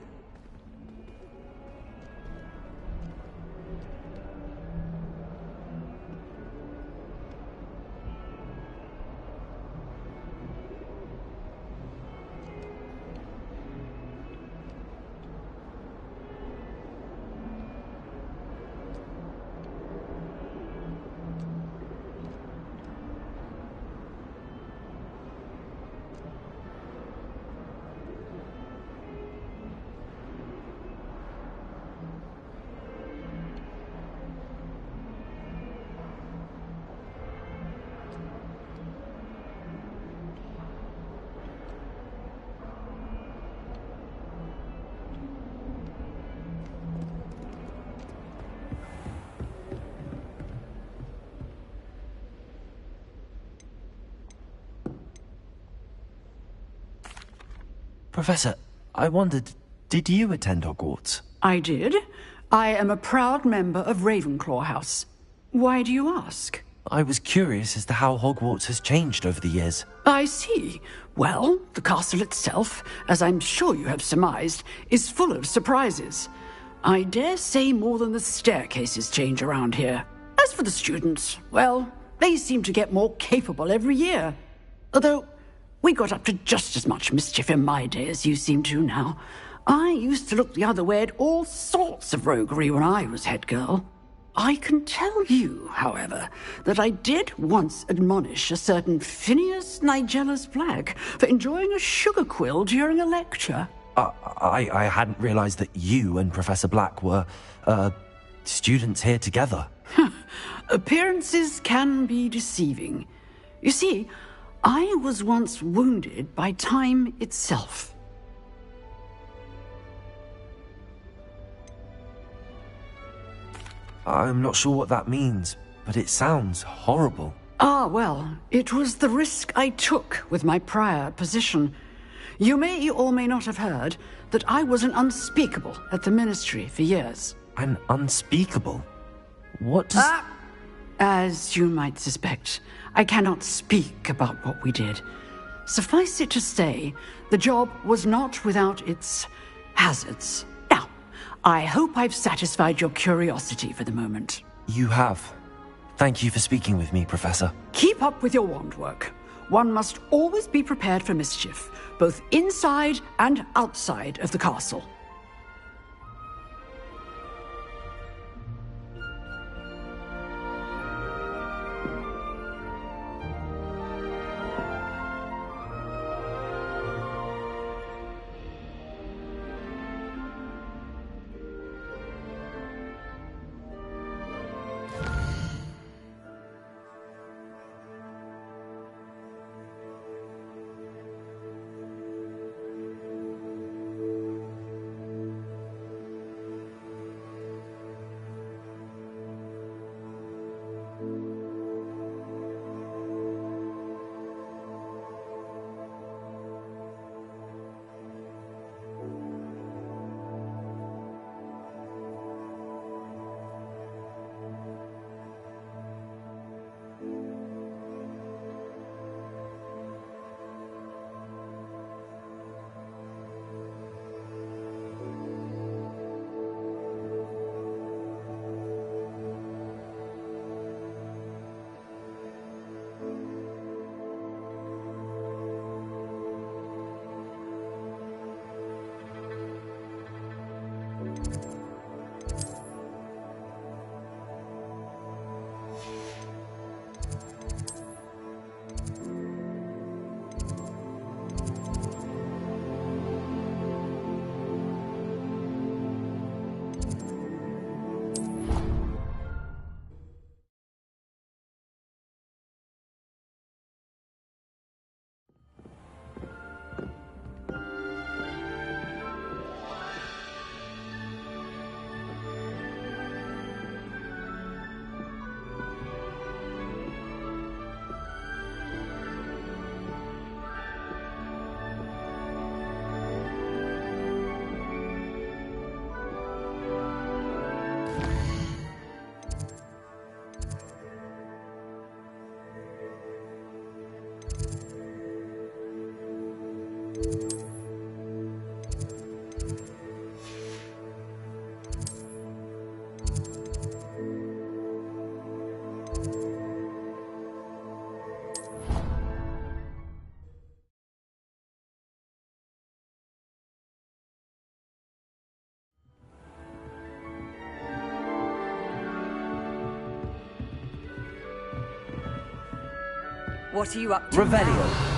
Professor, I wondered, did you attend Hogwarts? I did. I am a proud member of Ravenclaw House. Why do you ask? I was curious as to how Hogwarts has changed over the years. I see. Well, the castle itself, as I'm sure you have surmised, is full of surprises. I dare say more than the staircases change around here. As for the students, well, they seem to get more capable every year. Although, we got up to just as much mischief in my day as you seem to now. I used to look the other way at all sorts of roguery when I was head girl. I can tell you, however, that I did once admonish a certain Phineas Nigellus Black for enjoying a sugar quill during a lecture. I hadn't realized that you and Professor Black were, students here together. Appearances can be deceiving. You see, I was once wounded by time itself. I'm not sure what that means, but it sounds horrible. Ah, well, it was the risk I took with my prior position. You may or may not have heard that I was an unspeakable at the Ministry for years. An unspeakable? What does... As you might suspect, I cannot speak about what we did. Suffice it to say, the job was not without its hazards. Now, I hope I've satisfied your curiosity for the moment. You have. Thank you for speaking with me, Professor. Keep up with your wand work. One must always be prepared for mischief, both inside and outside of the castle. What are you up to Revelio.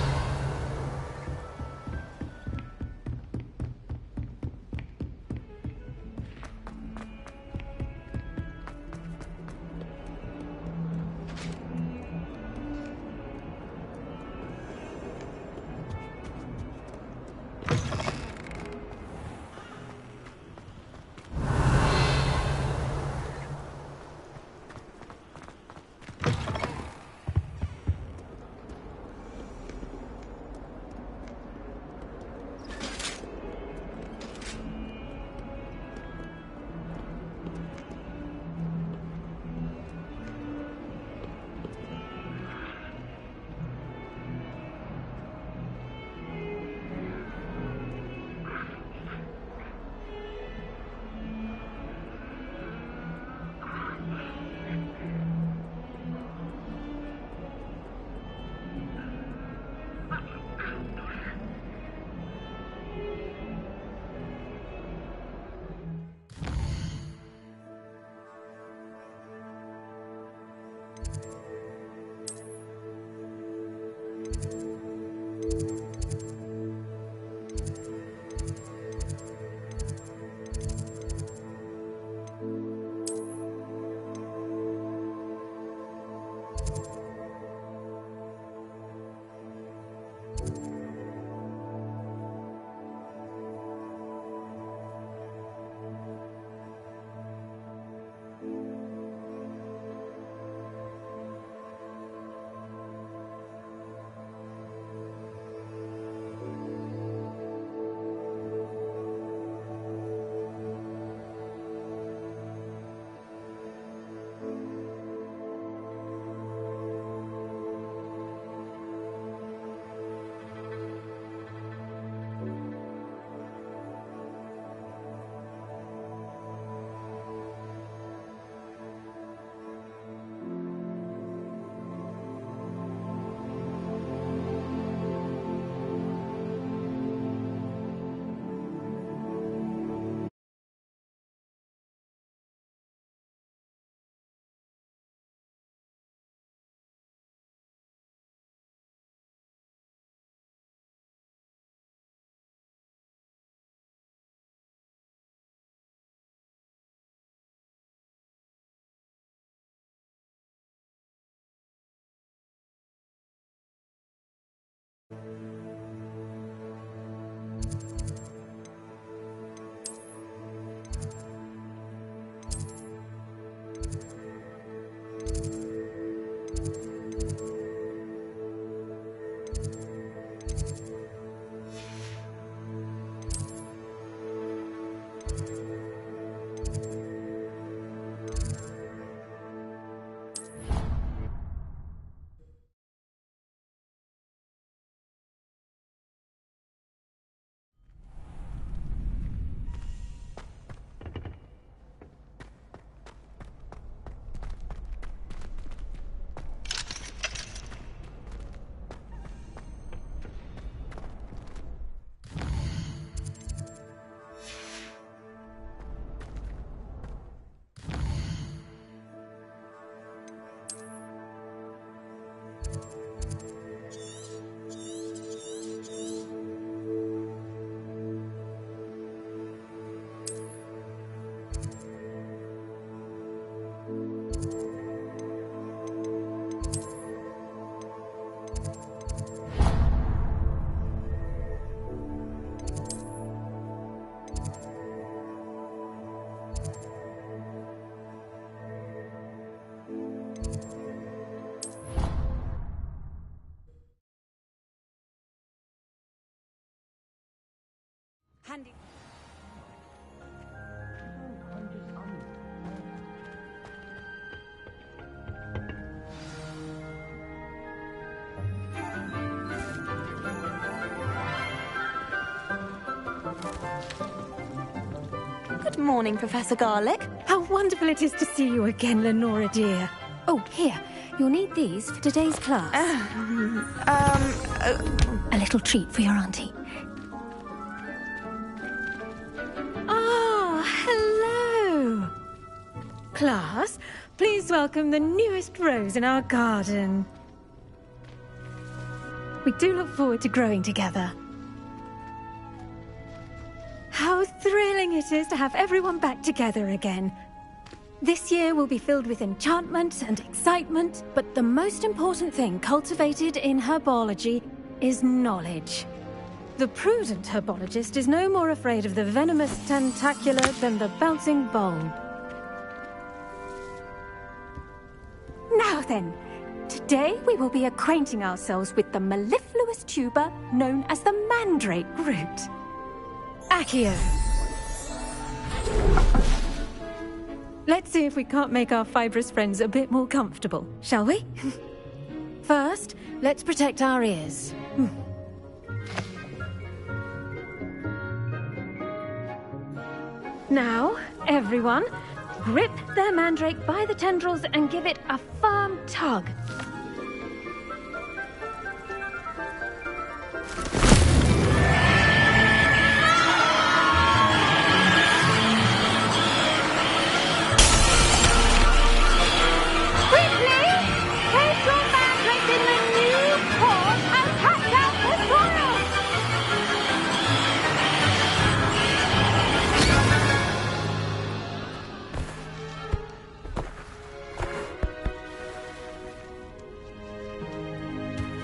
now? Handy. Good morning, Professor Garlick. How wonderful it is to see you again, Lenora dear. Oh, here. You'll need these for today's class. A little treat for your auntie. Ah, hello. Class, please welcome the newest rose in our garden. We do look forward to growing together. How thrilling it is to have everyone back together again. This year will be filled with enchantment and excitement, but the most important thing cultivated in herbology is knowledge. The prudent herbologist is no more afraid of the venomous tentacula than the bouncing bulb. Now then, today we will be acquainting ourselves with the mellifluous tuber known as the mandrake root. Accio. Let's see if we can't make our fibrous friends a bit more comfortable, shall we? First, let's protect our ears. Now, everyone, grip their mandrake by the tendrils and give it a firm tug.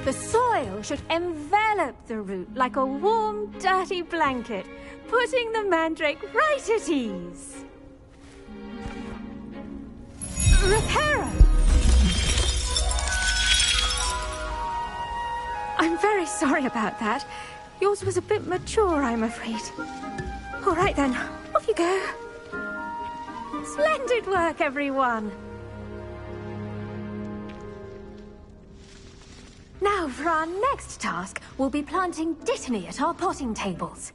The soil should envelop the root like a warm, dirty blanket, putting the mandrake right at ease. Reparo! I'm very sorry about that. Yours was a bit mature, I'm afraid. All right then, off you go. Splendid work, everyone! Now, for our next task, we'll be planting dittany at our potting tables.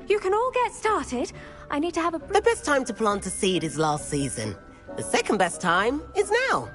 You can all get started. I need to have a... The best time to plant a seed is last season. The second best time is now.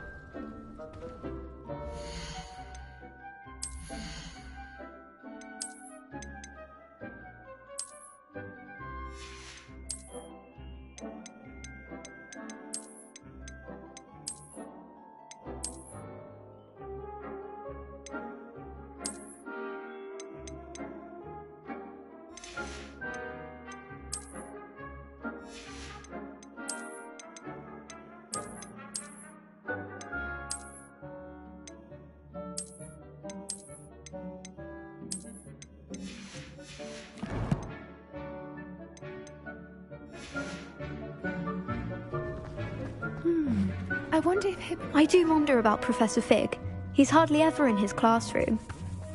I wonder if I do wonder about Professor Fig. He's hardly ever in his classroom.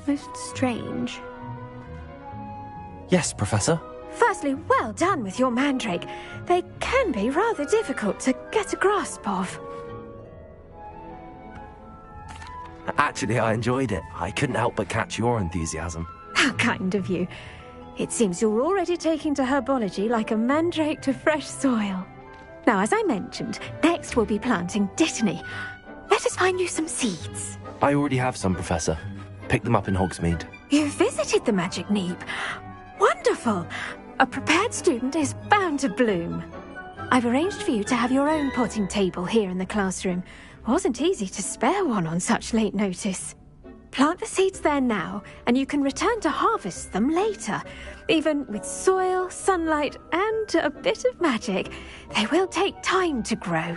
Most strange. Yes, Professor. Firstly, well done with your mandrake. They can be rather difficult to get a grasp of. Actually, I enjoyed it. I couldn't help but catch your enthusiasm. How kind of you. It seems you're already taking to herbology like a mandrake to fresh soil. Now, as I mentioned, next we'll be planting dittany. Let us find you some seeds. I already have some, Professor. Picked them up in Hogsmeade. You visited the Magic Neep. Wonderful! A prepared student is bound to bloom. I've arranged for you to have your own potting table here in the classroom. Wasn't easy to spare one on such late notice. Plant the seeds there now, and you can return to harvest them later. Even with soil, sunlight, and a bit of magic, they will take time to grow.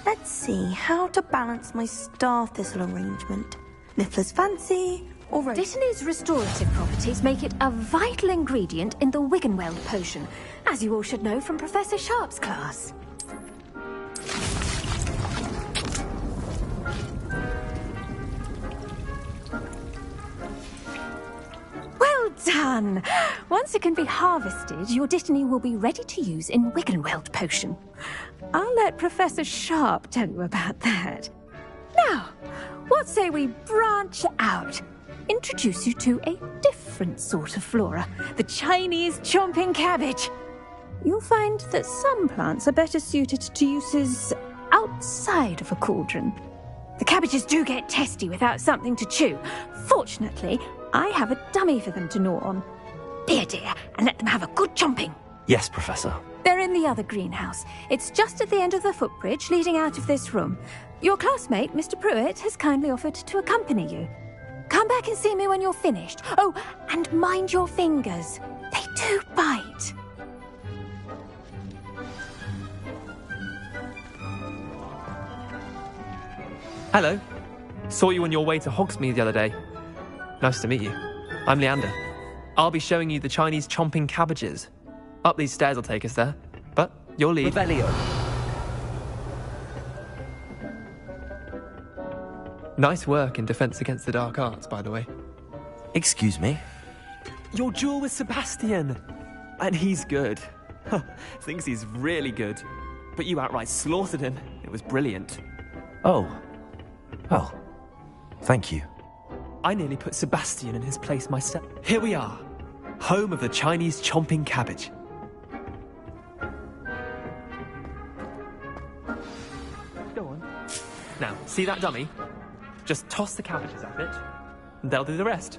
Let's see how to balance my star thistle arrangement. Niffler's fancy, or rose? Dittany's restorative properties make it a vital ingredient in the Wiggenweld potion, as you all should know from Professor Sharp's class. Well done! Once it can be harvested, your dittany will be ready to use in Wiggenweld potion. I'll let Professor Sharp tell you about that. Now, what say we branch out? Introduce you to a different sort of flora, the Chinese chomping cabbage. You'll find that some plants are better suited to uses outside of a cauldron. The cabbages do get testy without something to chew. Fortunately, I have a dummy for them to gnaw on. Be a dear and let them have a good chomping. Yes, Professor. They're in the other greenhouse. It's just at the end of the footbridge leading out of this room. Your classmate, Mr. Pruitt, has kindly offered to accompany you. Come back and see me when you're finished. Oh, and mind your fingers. They do bite. Hello. Saw you on your way to Hogsmeade the other day. Nice to meet you. I'm Leander. I'll be showing you the Chinese chomping cabbages. Up these stairs will take us there, but you'll lead. Revelio. Nice work in Defense Against the Dark Arts, by the way. Excuse me? Your duel with Sebastian! And he's good. Thinks he's really good. But you outright slaughtered him. It was brilliant. Oh. Well, thank you. I nearly put Sebastian in his place myself. Here we are. Home of the Chinese chomping cabbage. Go on. Now, see that dummy? Just toss the cabbages at it, and they'll do the rest.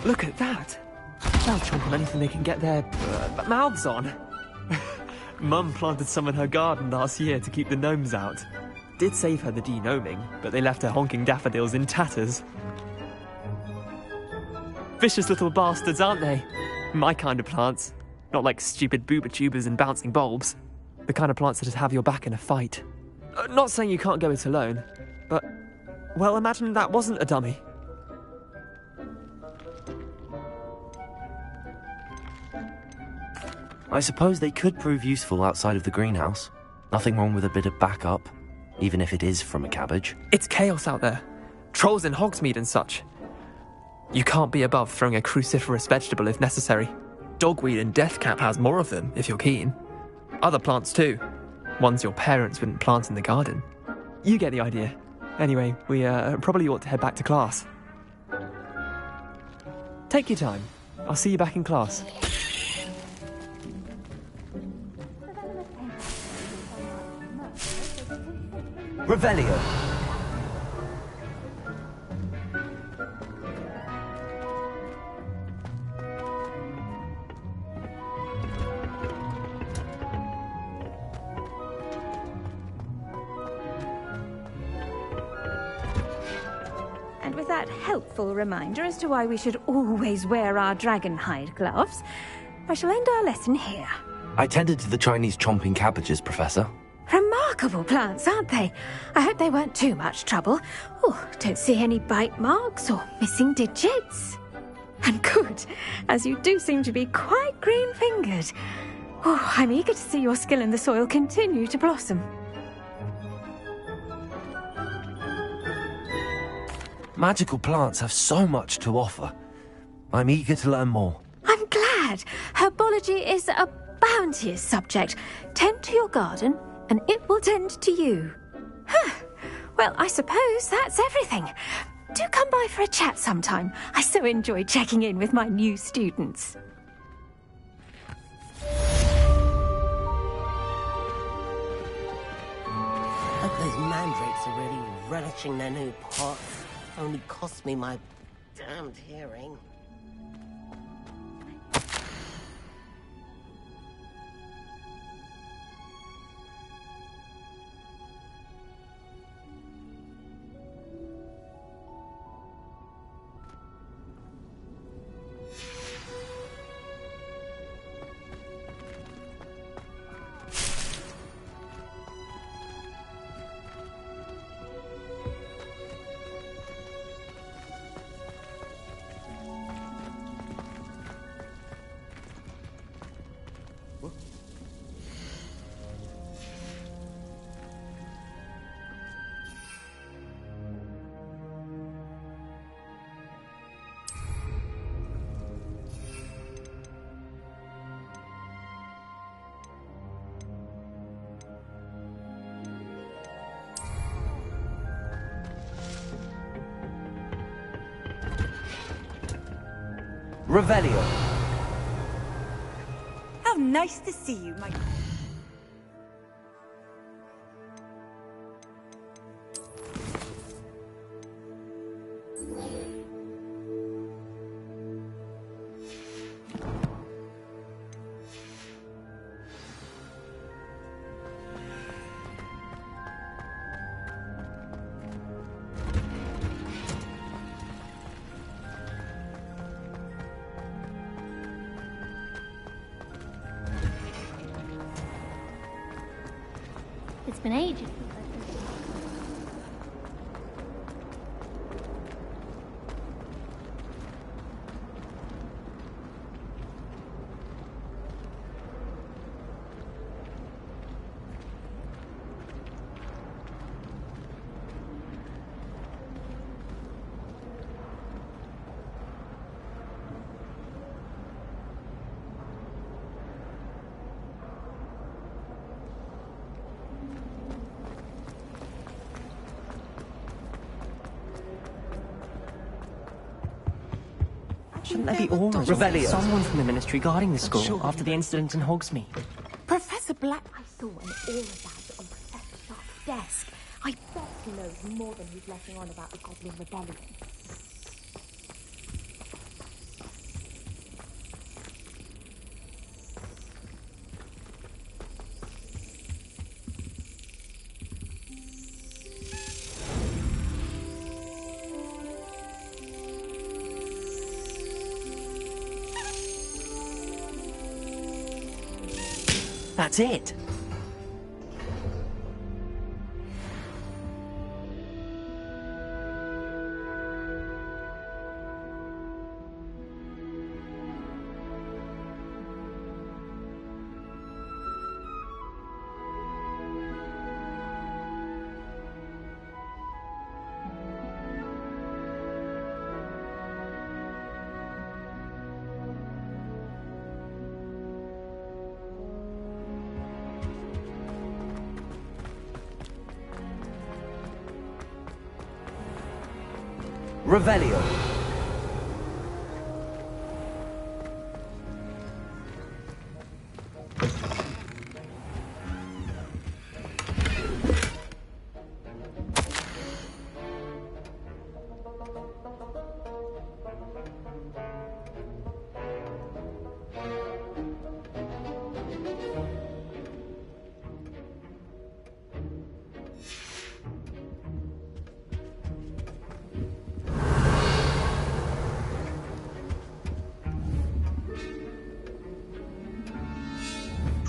Look at that! They'll chomp on anything they can get their mouths on. Mum planted some in her garden last year to keep the gnomes out. Did save her the de-gnoming, but they left her honking daffodils in tatters. Vicious little bastards, aren't they? My kind of plants. Not like stupid booba tubers and bouncing bulbs. The kind of plants that'd have your back in a fight. Not saying you can't go it alone, but... well, imagine that wasn't a dummy. I suppose they could prove useful outside of the greenhouse. Nothing wrong with a bit of backup, even if it is from a cabbage. It's chaos out there. Trolls in Hogsmeade and such. You can't be above throwing a cruciferous vegetable if necessary. Dogweed and deathcap has more of them, if you're keen. Other plants too. Ones your parents wouldn't plant in the garden. You get the idea. Anyway, we probably ought to head back to class. Take your time. I'll see you back in class. Revelio. And with that helpful reminder as to why we should always wear our dragon hide gloves, I shall end our lesson here. I tended to the Chinese chomping cabbages, Professor. Remarkable plants, aren't they? I hope they weren't too much trouble. Oh, don't see any bite marks or missing digits. And good, as you do seem to be quite green-fingered. Oh, I'm eager to see your skill in the soil continue to blossom. Magical plants have so much to offer. I'm eager to learn more. I'm glad. Herbology is a bounteous subject. Tend to your garden, and it will tend to you. Well, I suppose that's everything. Do come by for a chat sometime. I so enjoy checking in with my new students. Hope those mandrakes are really relishing their new pots. Only cost me my damned hearing. Revelio. How nice to see you, my... It's been ages. Shouldn't there be auras? Revelio. Someone from the Ministry guarding the school after the incident in Hogsmeade. Professor Black... I saw an aura badge on Professor Sharp's desk. I bet he knows more than he's letting on about the Goblin Rebellion. That's it. Revelio.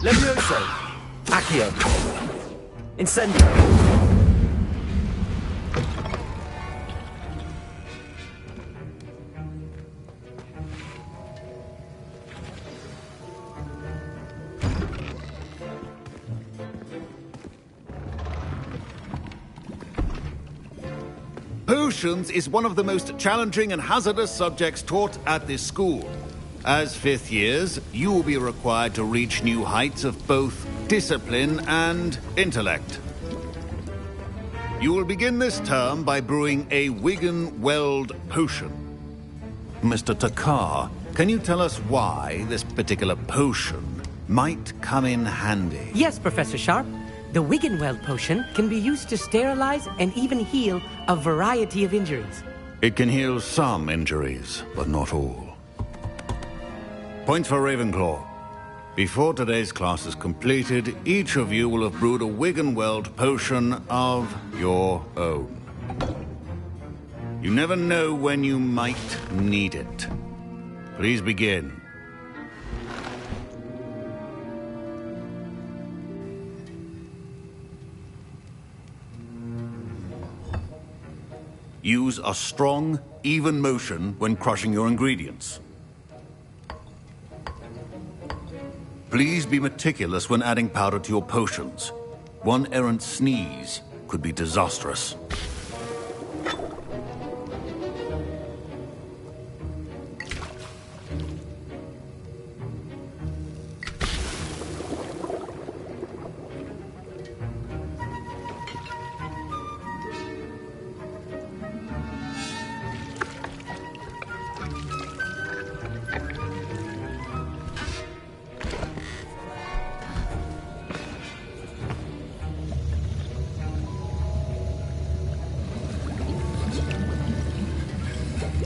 Levioso. Accio. Incendio. Potions is one of the most challenging and hazardous subjects taught at this school. As fifth years, you will be required to reach new heights of both discipline and intellect. You will begin this term by brewing a Wigan-Weld potion. Mr. Takar, can you tell us why this particular potion might come in handy? Yes, Professor Sharp. The Wigan-Weld potion can be used to sterilize and even heal a variety of injuries. It can heal some injuries, but not all. Point for Ravenclaw. Before today's class is completed, each of you will have brewed a Wigan-Weld potion of your own. You never know when you might need it. Please begin. Use a strong, even motion when crushing your ingredients. Please be meticulous when adding powder to your potions. One errant sneeze could be disastrous.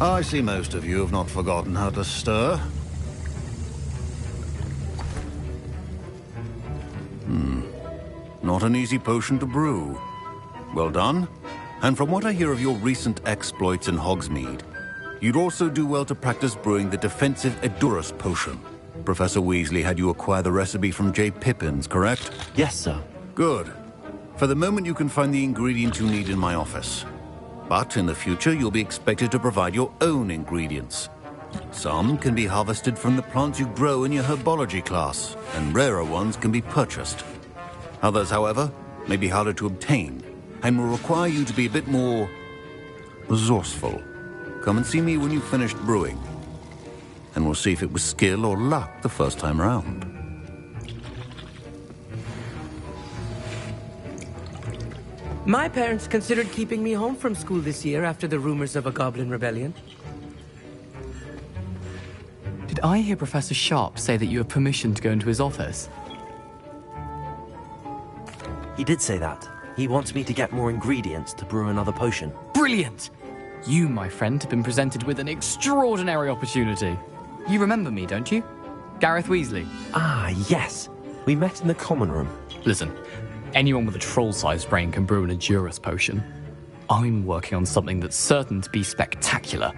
I see most of you have not forgotten how to stir. Not an easy potion to brew. Well done. And from what I hear of your recent exploits in Hogsmeade, you'd also do well to practice brewing the defensive Edurus potion. Professor Weasley had you acquire the recipe from J. Pippins, correct? Yes, sir. Good. For the moment, you can find the ingredients you need in my office. But in the future, you'll be expected to provide your own ingredients. Some can be harvested from the plants you grow in your herbology class, and rarer ones can be purchased. Others, however, may be harder to obtain, and will require you to be a bit more resourceful. Come and see me when you've finished brewing, and we'll see if it was skill or luck the first time round. My parents considered keeping me home from school this year after the rumors of a goblin rebellion. Did I hear Professor Sharp say that you have permission to go into his office? He did say that. He wants me to get more ingredients to brew another potion. Brilliant! You, my friend, have been presented with an extraordinary opportunity. You remember me, don't you? Gareth Weasley. Ah, yes. We met in the common room. Listen, anyone with a troll-sized brain can brew an Edurus potion. I'm working on something that's certain to be spectacular.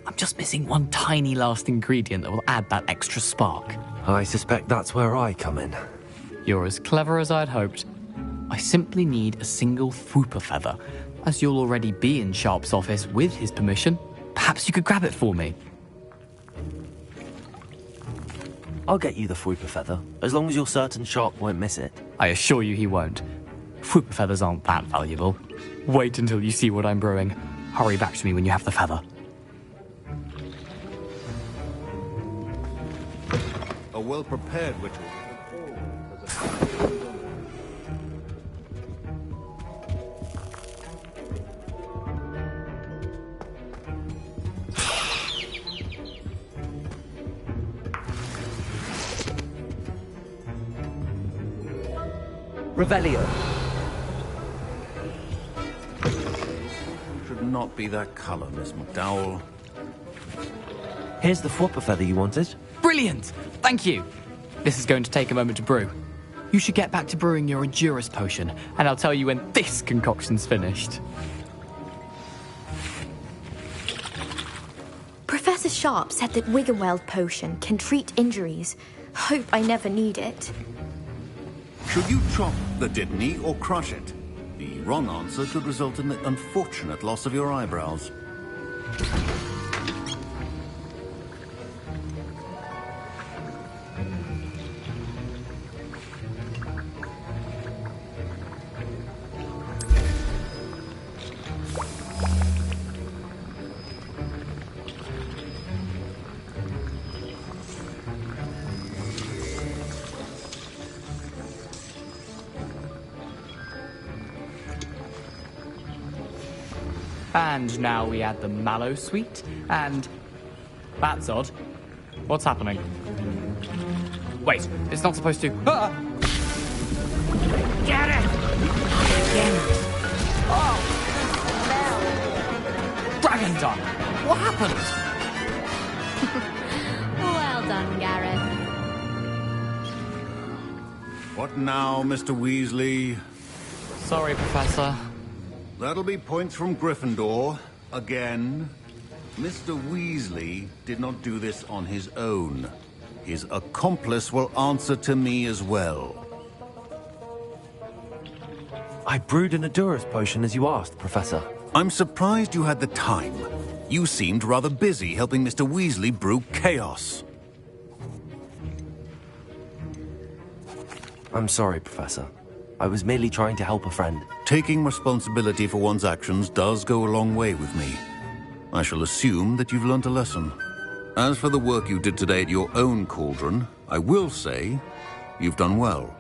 I'm just missing one tiny last ingredient that will add that extra spark. I suspect that's where I come in. You're as clever as I'd hoped. I simply need a single Fwooper feather. As you'll already be in Sharp's office with his permission, perhaps you could grab it for me. I'll get you the Fwooper feather, as long as you're certain Sharp won't miss it. I assure you he won't. Fwooper feathers aren't that valuable. Wait until you see what I'm brewing. Hurry back to me when you have the feather. A well-prepared ritual. Revelio. Should not be that color, Miss McDowell. Here's the Fwooper feather you wanted. Brilliant! Thank you! This is going to take a moment to brew. You should get back to brewing your Edurus potion, and I'll tell you when this concoction's finished. Professor Sharp said that Wiggenweld potion can treat injuries. Hope I never need it. Should you chop the Didney or crush it? The wrong answer could result in the unfortunate loss of your eyebrows. And now we add the mallow sweet, and... That's odd. What's happening? Wait, it's not supposed to... Ah! Get it! Oh! Dragon Done! What happened? Well done, Gareth. What now, Mr. Weasley? Sorry, Professor. That'll be points from Gryffindor. Again. Mr. Weasley did not do this on his own. His accomplice will answer to me as well. I brewed an Edurus potion as you asked, Professor. I'm surprised you had the time. You seemed rather busy helping Mr. Weasley brew chaos. I'm sorry, Professor. I was merely trying to help a friend. Taking responsibility for one's actions does go a long way with me. I shall assume that you've learnt a lesson. As for the work you did today at your own cauldron, I will say you've done well.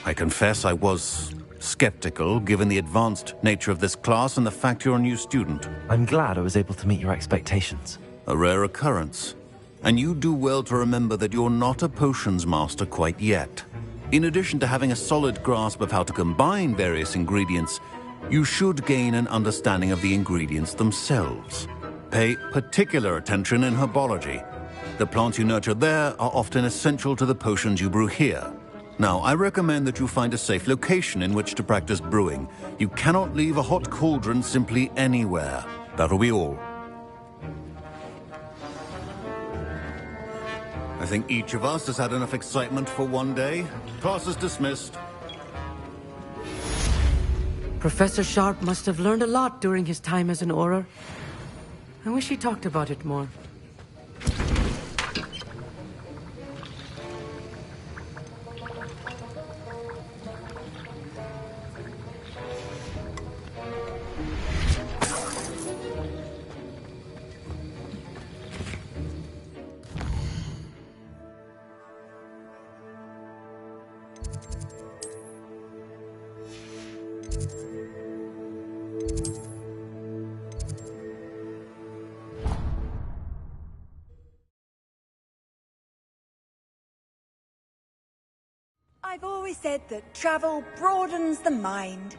I confess I was skeptical, given the advanced nature of this class and the fact you're a new student. I'm glad I was able to meet your expectations. A rare occurrence. And you do well to remember that you're not a potions master quite yet. In addition to having a solid grasp of how to combine various ingredients, you should gain an understanding of the ingredients themselves. Pay particular attention in herbology. The plants you nurture there are often essential to the potions you brew here. Now, I recommend that you find a safe location in which to practice brewing. You cannot leave a hot cauldron simply anywhere. That'll be all. I think each of us has had enough excitement for one day. Class is dismissed. Professor Sharp must have learned a lot during his time as an Auror. I wish he talked about it more. I've always said that travel broadens the mind.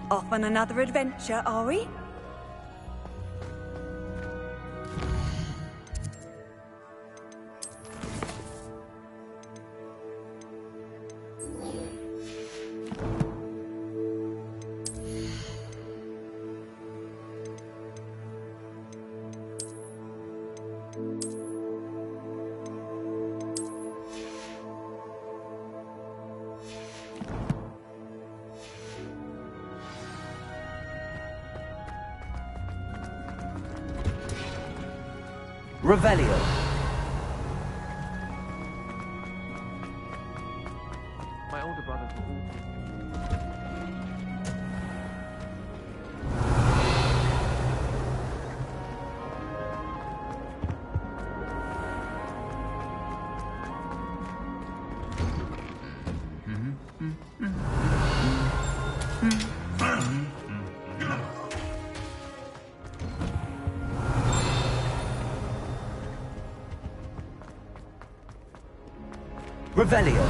Off on another adventure, are we? Revelio. My older brothers were all... Revelio.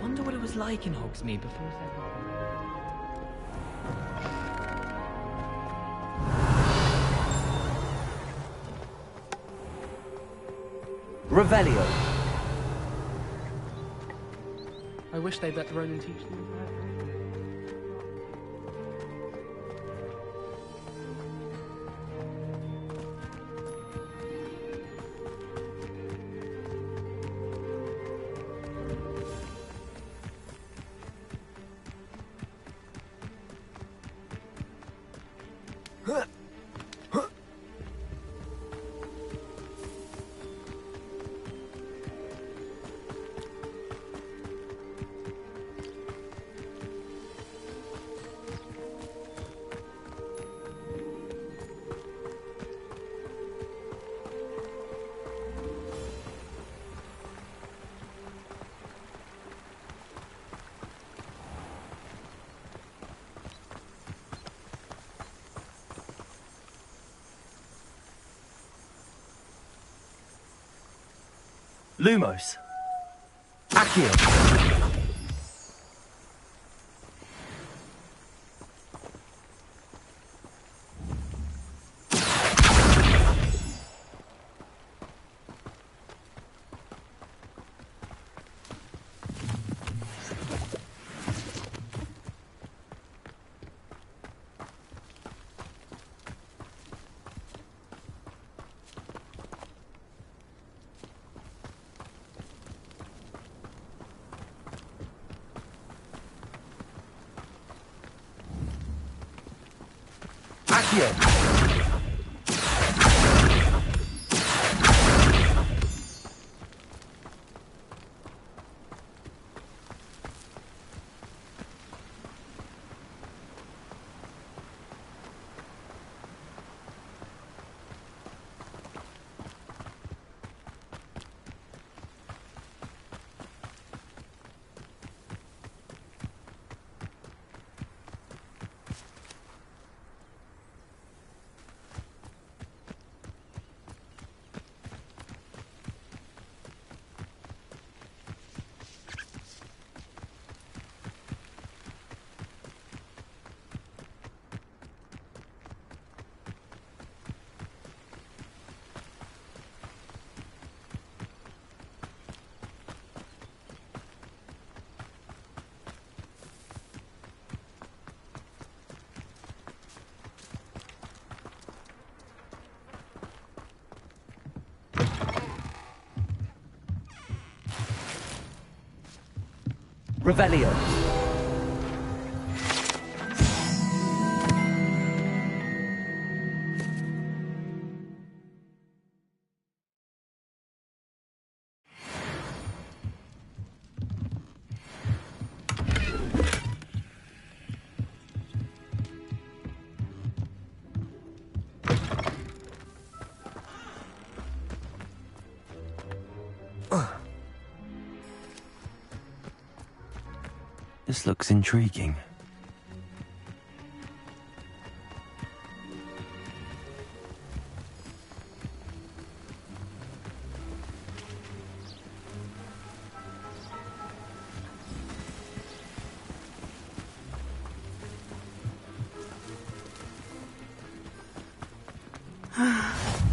Wonder what it was like in Hogsmeade before it was ever... Revelio. I wish they'd let Ronan teach them. Lumos. Accio. Accio. Revelio. This looks intriguing.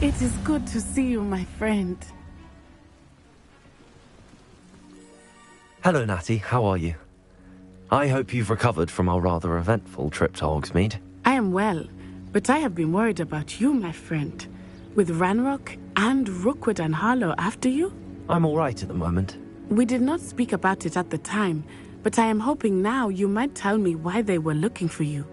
It is good to see you, my friend. Hello, Natty. How are you? I hope you've recovered from our rather eventful trip to Hogsmeade. I am well, but I have been worried about you, my friend. With Ranrock and Rookwood and Harlow after you? I'm all right at the moment. We did not speak about it at the time, but I am hoping now you might tell me why they were looking for you.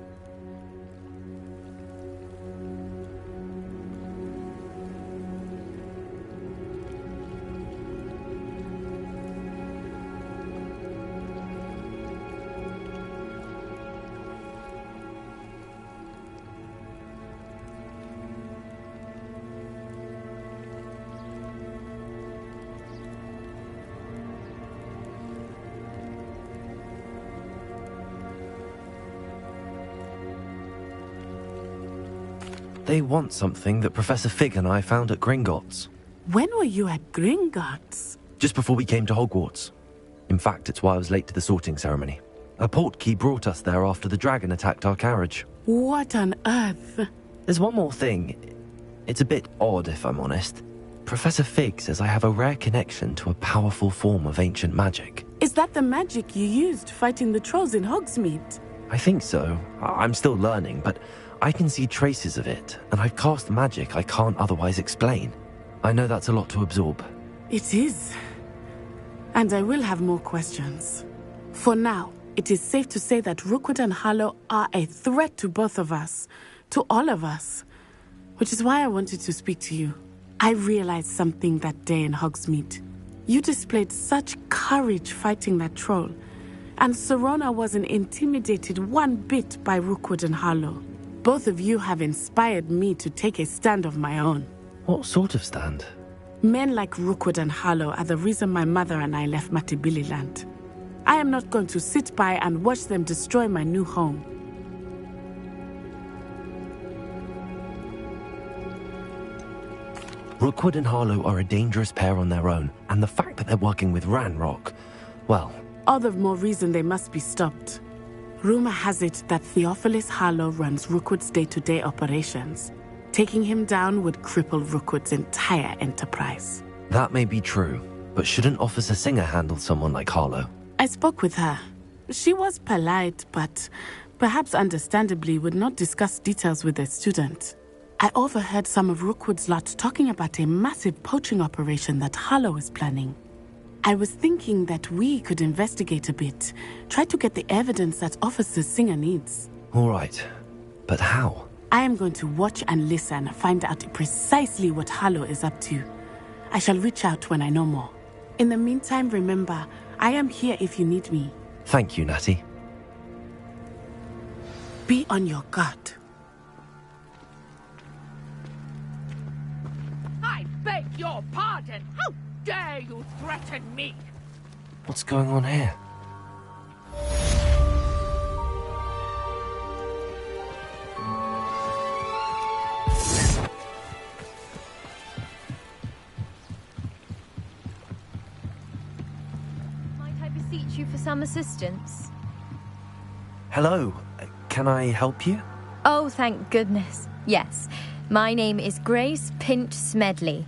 They want something that Professor Fig and I found at Gringotts. When were you at Gringotts? Just before we came to Hogwarts. In fact, it's why I was late to the sorting ceremony. A portkey brought us there after the dragon attacked our carriage. What on earth? There's one more thing. It's a bit odd, if I'm honest. Professor Fig says I have a rare connection to a powerful form of ancient magic. Is that the magic you used fighting the trolls in Hogsmeade? I think so. I'm still learning, but I can see traces of it, and I've cast magic I can't otherwise explain. I know that's a lot to absorb. It is. And I will have more questions. For now, it is safe to say that Rookwood and Harlow are a threat to both of us. To all of us. Which is why I wanted to speak to you. I realized something that day in Hogsmeade. You displayed such courage fighting that troll. And Serona wasn't intimidated one bit by Rookwood and Harlow. Both of you have inspired me to take a stand of my own. What sort of stand? Men like Rookwood and Harlow are the reason my mother and I left Matabeleland. I am not going to sit by and watch them destroy my new home. Rookwood and Harlow are a dangerous pair on their own, and the fact that they're working with Ranrock, well... All the more reason they must be stopped. Rumor has it that Theophilus Harlow runs Rookwood's day-to-day operations. Taking him down would cripple Rookwood's entire enterprise. That may be true, but shouldn't Officer Singer handle someone like Harlow? I spoke with her. She was polite, but perhaps understandably would not discuss details with a student. I overheard some of Rookwood's lot talking about a massive poaching operation that Harlow is planning. I was thinking that we could investigate a bit, try to get the evidence that Officer Singer needs. All right, but how? I am going to watch and listen, find out precisely what Harlow is up to. I shall reach out when I know more. In the meantime, remember, I am here if you need me. Thank you, Natty. Be on your guard. I beg your pardon! How dare you threaten me? What's going on here? Might I beseech you for some assistance? Hello, can I help you? Oh, thank goodness. Yes. My name is Grace Pinch Smedley.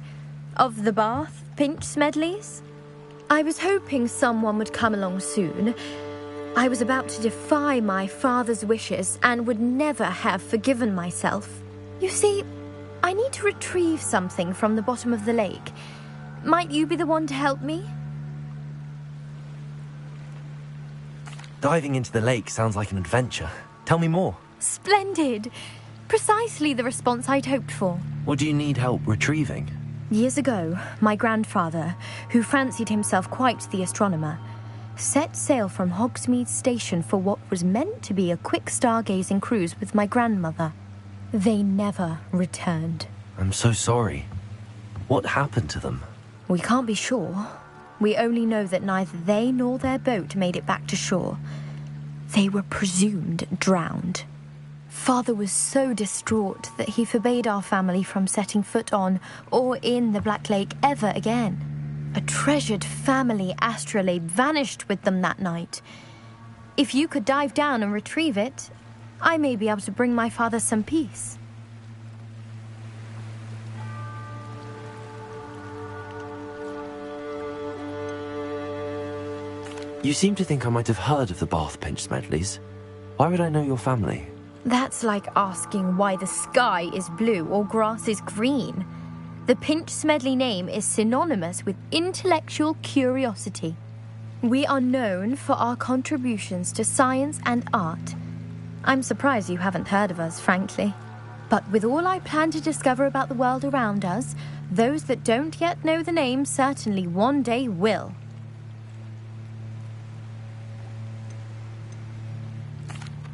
Of the Bath Pinch Smedleys? I was hoping someone would come along soon. I was about to defy my father's wishes and would never have forgiven myself. You see, I need to retrieve something from the bottom of the lake. Might you be the one to help me? Diving into the lake sounds like an adventure. Tell me more. Splendid! Precisely the response I'd hoped for. What do you need help retrieving? Years ago, my grandfather, who fancied himself quite the astronomer, set sail from Hogsmeade Station for what was meant to be a quick stargazing cruise with my grandmother. They never returned. I'm so sorry. What happened to them? We can't be sure. We only know that neither they nor their boat made it back to shore. They were presumed drowned. Father was so distraught that he forbade our family from setting foot on or in the Black Lake ever again. A treasured family astrolabe vanished with them that night. If you could dive down and retrieve it, I may be able to bring my father some peace. You seem to think I might have heard of the Bath Pinch Smedleys. Why would I know your family? That's like asking why the sky is blue or grass is green. The Pinch Smedley name is synonymous with intellectual curiosity. We are known for our contributions to science and art. I'm surprised you haven't heard of us, frankly. But with all I plan to discover about the world around us, those that don't yet know the name certainly one day will.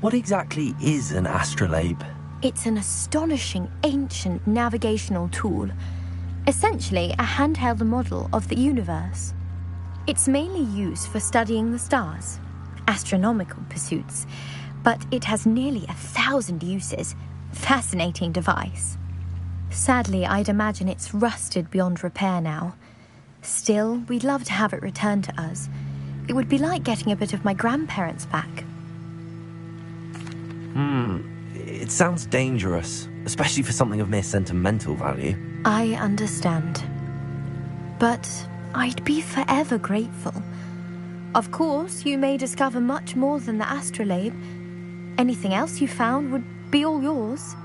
What exactly is an astrolabe? It's an astonishing ancient navigational tool. Essentially a handheld model of the universe. It's mainly used for studying the stars, astronomical pursuits, but it has nearly 1,000 uses. Fascinating device. Sadly, I'd imagine it's rusted beyond repair now. Still, we'd love to have it returned to us. It would be like getting a bit of my grandparents back. It sounds dangerous, especially for something of mere sentimental value. I understand. But I'd be forever grateful. Of course, you may discover much more than the astrolabe. Anything else you found would be all yours.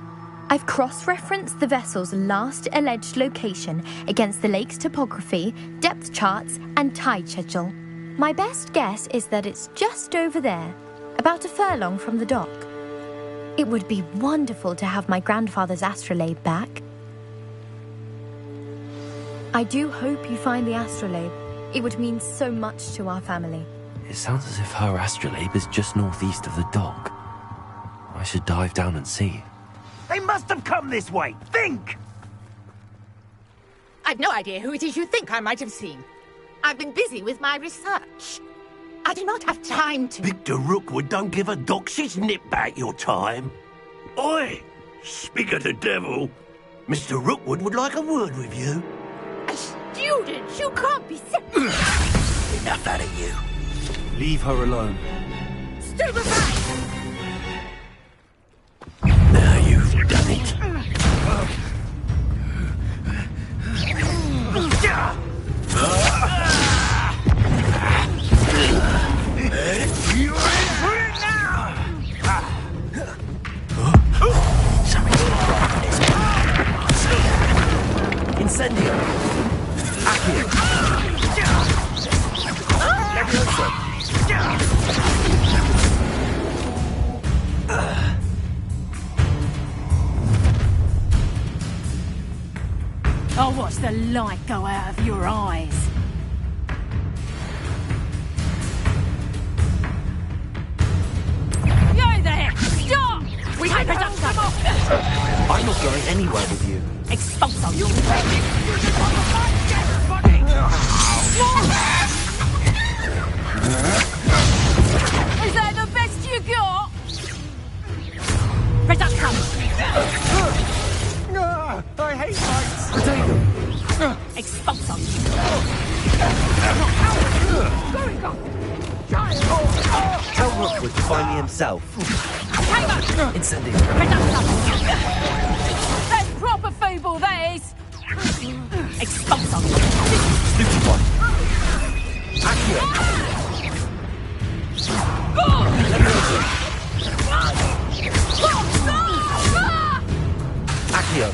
I've cross-referenced the vessel's last alleged location against the lake's topography, depth charts, and tide schedule. My best guess is that it's just over there, about a furlong from the dock. It would be wonderful to have my grandfather's astrolabe back. I do hope you find the astrolabe. It would mean so much to our family. It sounds as if her astrolabe is just northeast of the dock. I should dive down and see. They must have come this way. Think! I've no idea who it is you think I might have seen. I've been busy with my research. I do not have time to... Victor Rookwood don't give a doxy's nip back your time. Oi! Speak of the devil. Mr. Rookwood would like a word with you. A student? You can't be Enough out of you. Leave her alone. Stupefy! Now you've done it. You're in for it now! Incendio! Accio! Leviosa! I'll watch the light go out of your eyes. You there! Stop! We have it up! I'm not going anywhere with you. Expulso! You Is that the best you got? Reduction! I hate lights. Expulso! Tell Rookwood to find me himself. Incendio! That's proper feeble, that is! Expulso! Stupefy! Accio! Accio!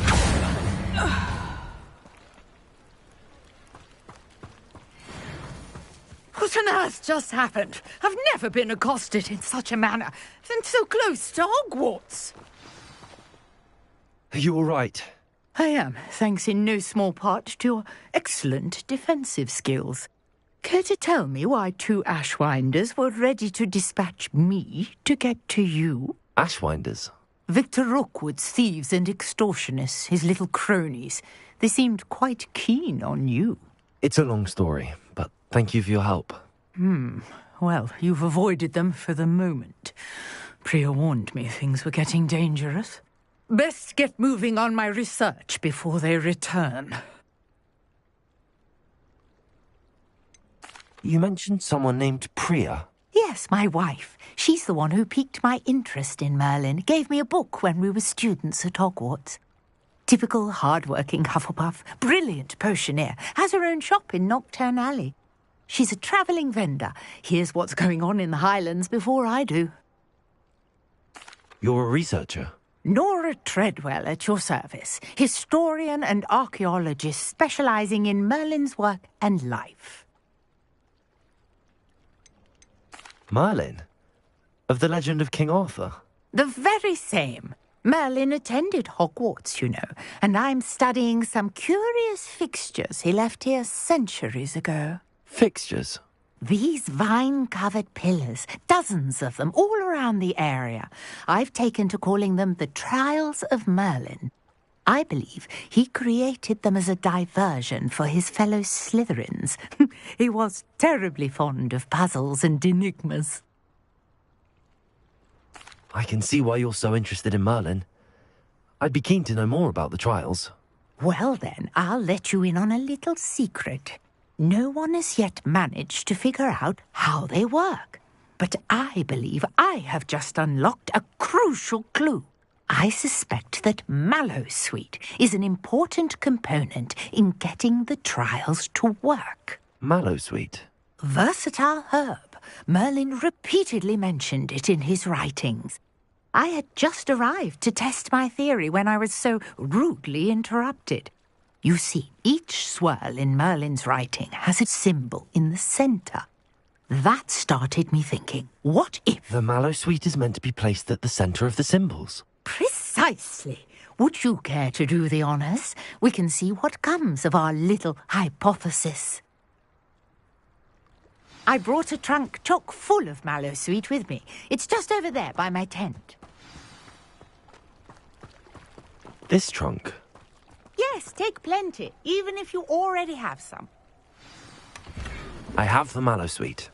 What on earth just happened? I've never been accosted in such a manner, and so close to Hogwarts. Are you all right? I am, thanks in no small part to your excellent defensive skills. Care to tell me why two Ashwinders were ready to dispatch me to get to you? Ashwinders? Victor Rookwood's thieves and extortionists, his little cronies. They seemed quite keen on you. It's a long story, but thank you for your help. Well, you've avoided them for the moment. Priya warned me things were getting dangerous. Best get moving on my research before they return. You mentioned someone named Priya. Yes, my wife. She's the one who piqued my interest in Merlin. Gave me a book when we were students at Hogwarts. Typical hard-working Hufflepuff, brilliant potioneer, has her own shop in Knockturn Alley. She's a travelling vendor. Hears what's going on in the Highlands before I do. You're a researcher? Nora Treadwell at your service, historian and archaeologist specialising in Merlin's work and life. Merlin? Of the legend of King Arthur? The very same. Merlin attended Hogwarts, you know, and I'm studying some curious fixtures he left here centuries ago. Fixtures? These vine-covered pillars, dozens of them, all around the area. I've taken to calling them the Trials of Merlin. I believe he created them as a diversion for his fellow Slytherins. He was terribly fond of puzzles and enigmas. I can see why you're so interested in Merlin. I'd be keen to know more about the trials. Well then, I'll let you in on a little secret. No one has yet managed to figure out how they work. But I believe I have just unlocked a crucial clue. I suspect that Mallowsweet is an important component in getting the trials to work. Mallowsweet? Versatile herb. Merlin repeatedly mentioned it in his writings. I had just arrived to test my theory when I was so rudely interrupted. You see, each swirl in Merlin's writing has a symbol in the centre. That started me thinking, what if... The Mallowsweet is meant to be placed at the centre of the symbols. Precisely. Would you care to do the honours? We can see what comes of our little hypothesis. I brought a trunk chock full of Mallowsweet with me. It's just over there by my tent. This trunk? Yes, take plenty, even if you already have some. I have the Mallowsweet.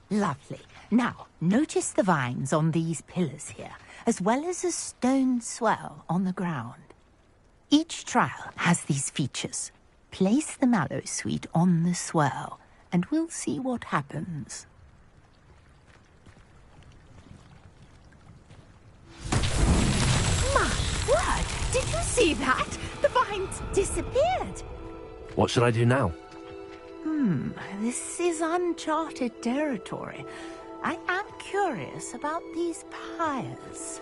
Lovely. Now, notice the vines on these pillars here, as well as a stone swell on the ground. Each trial has these features. Place the mallow sweet on the swirl, and we'll see what happens. My word! Did you see that? The vines disappeared. What should I do now? This is uncharted territory. I am curious about these pyres.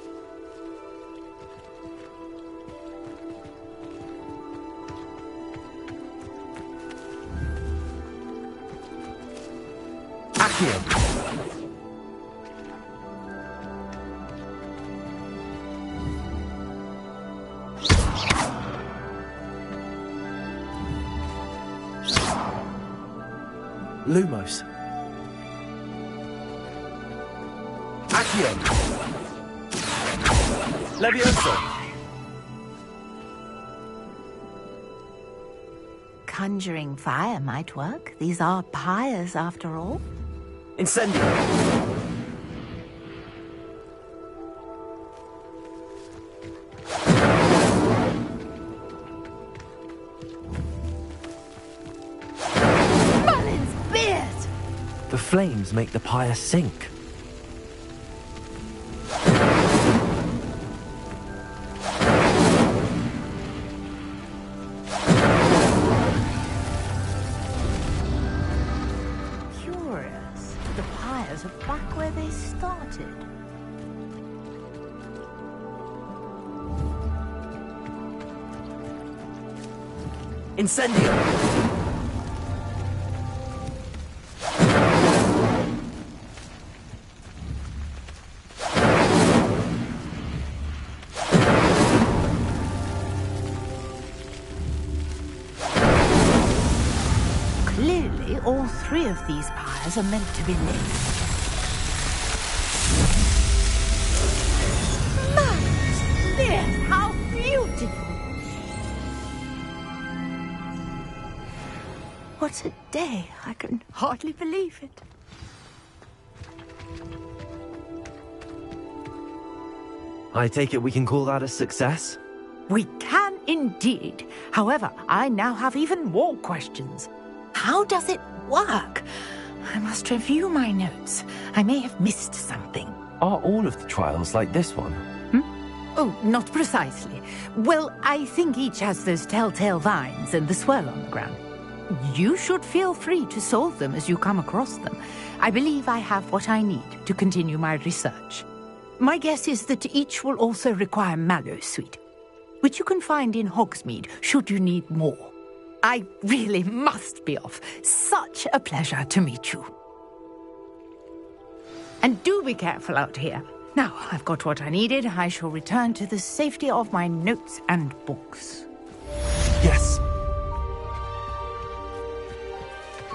Accio! Lumos. Accio! Levioso! Conjuring fire might work. These are pyres, after all. Incendio! The flames make the pyre sink. Curious. The pyres are back where they started. Incendio! Clearly, all three of these pyres are meant to be lit. There, how beautiful! What a day. I can hardly believe it. I take it we can call that a success? We can indeed. However, I now have even more questions. How does it work? I must review my notes. I may have missed something. Are all of the trials like this one? Oh, not precisely. Well, I think each has those telltale vines and the swirl on the ground. You should feel free to solve them as you come across them. I believe I have what I need to continue my research. My guess is that each will also require mallow sweet, which you can find in Hogsmeade should you need more. I really must be off. Such a pleasure to meet you. And do be careful out here. Now, I've got what I needed. I shall return to the safety of my notes and books. Yes.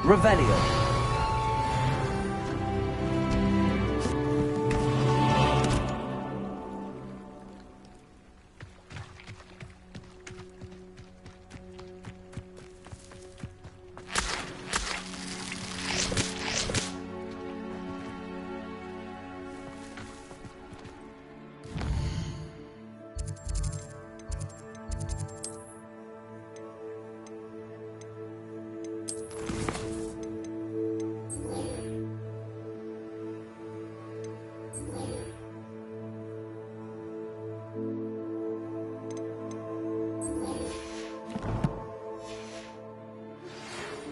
Revelio.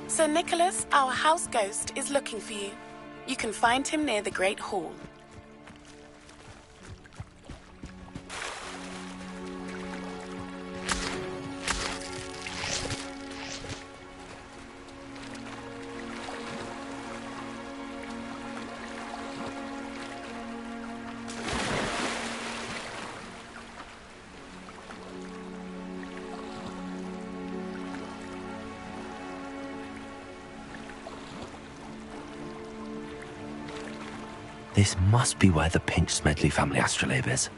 Sir Nicholas, our house ghost, is looking for you. You can find him near the Great Hall. This must be where the Pinch Smedley family astrolabe is.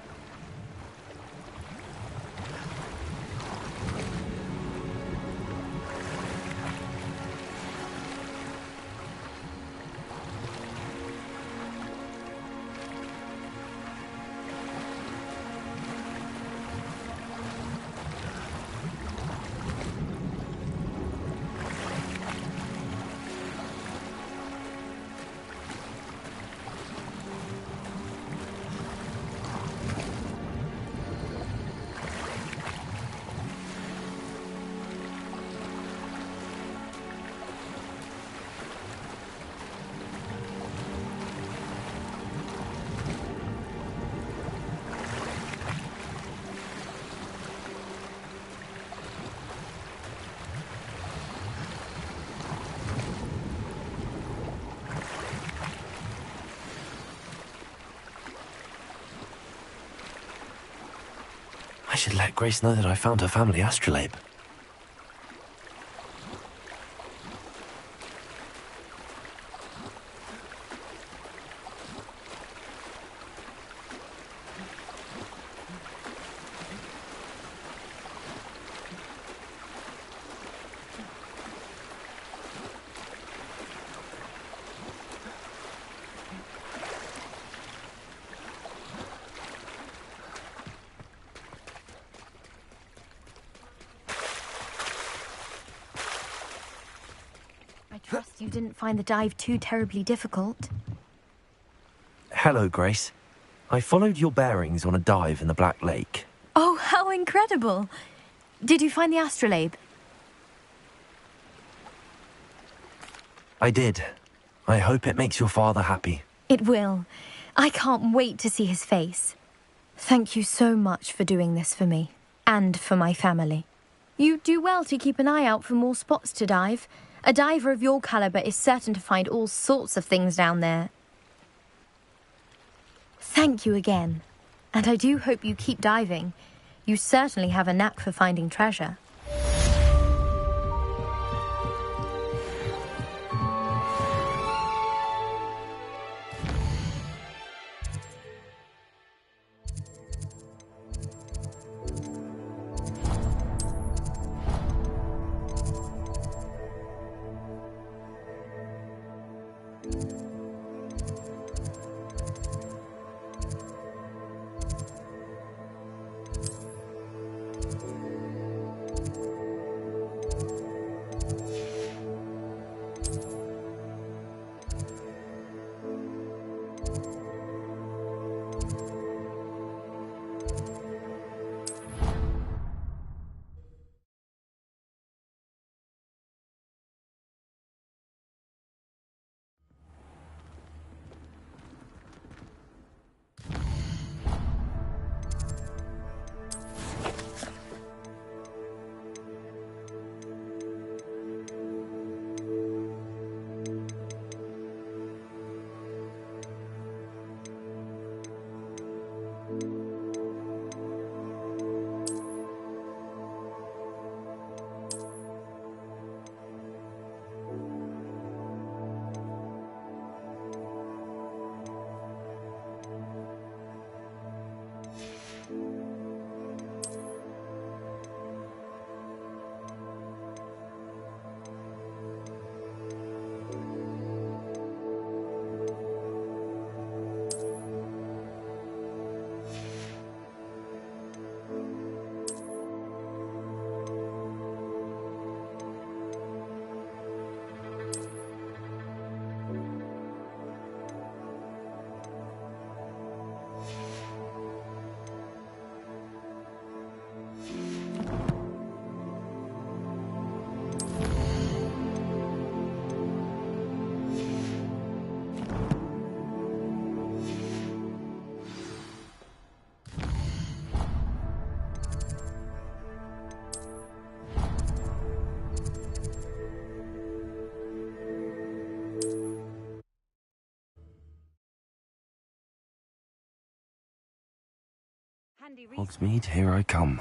I should let Grace know that I found her family astrolabe. I trust you didn't find the dive too terribly difficult. Hello, Grace. I followed your bearings on a dive in the Black Lake. Oh, how incredible! Did you find the astrolabe? I did. I hope it makes your father happy. It will. I can't wait to see his face. Thank you so much for doing this for me, and for my family. You do well to keep an eye out for more spots to dive. A diver of your caliber is certain to find all sorts of things down there. Thank you again. And I do hope you keep diving. You certainly have a knack for finding treasure. Hogsmeade, here I come.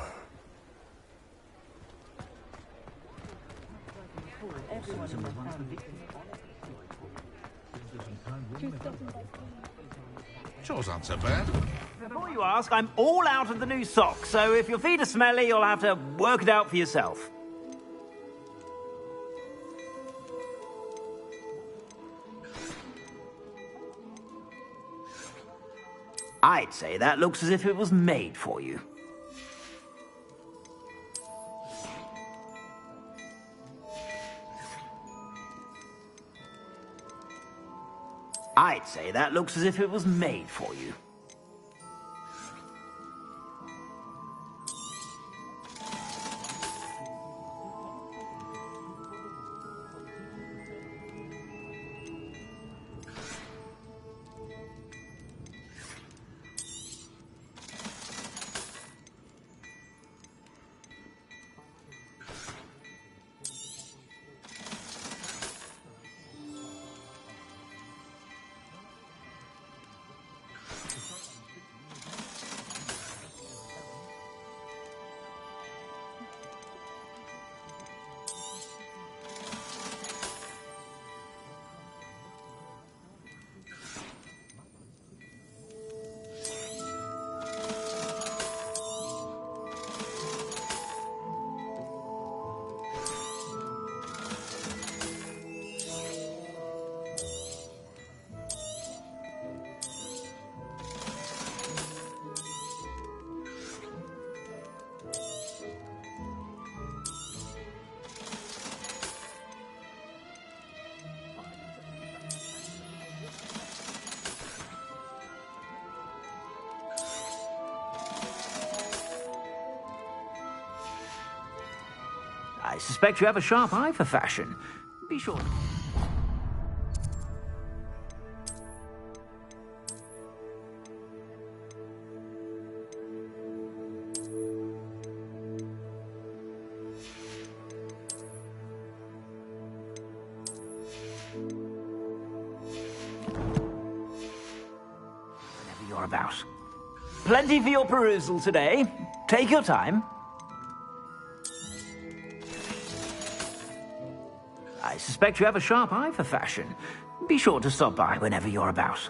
Chores aren't so bad. Before you ask, I'm all out of the new socks, so if your feet are smelly, you'll have to work it out for yourself. I'd say that looks as if it was made for you. I'd say that looks as if it was made for you. I suspect you have a sharp eye for fashion. Be sure. Whenever you're about. Plenty for your perusal today. Take your time. I suspect you have a sharp eye for fashion. Be sure to stop by whenever you're about.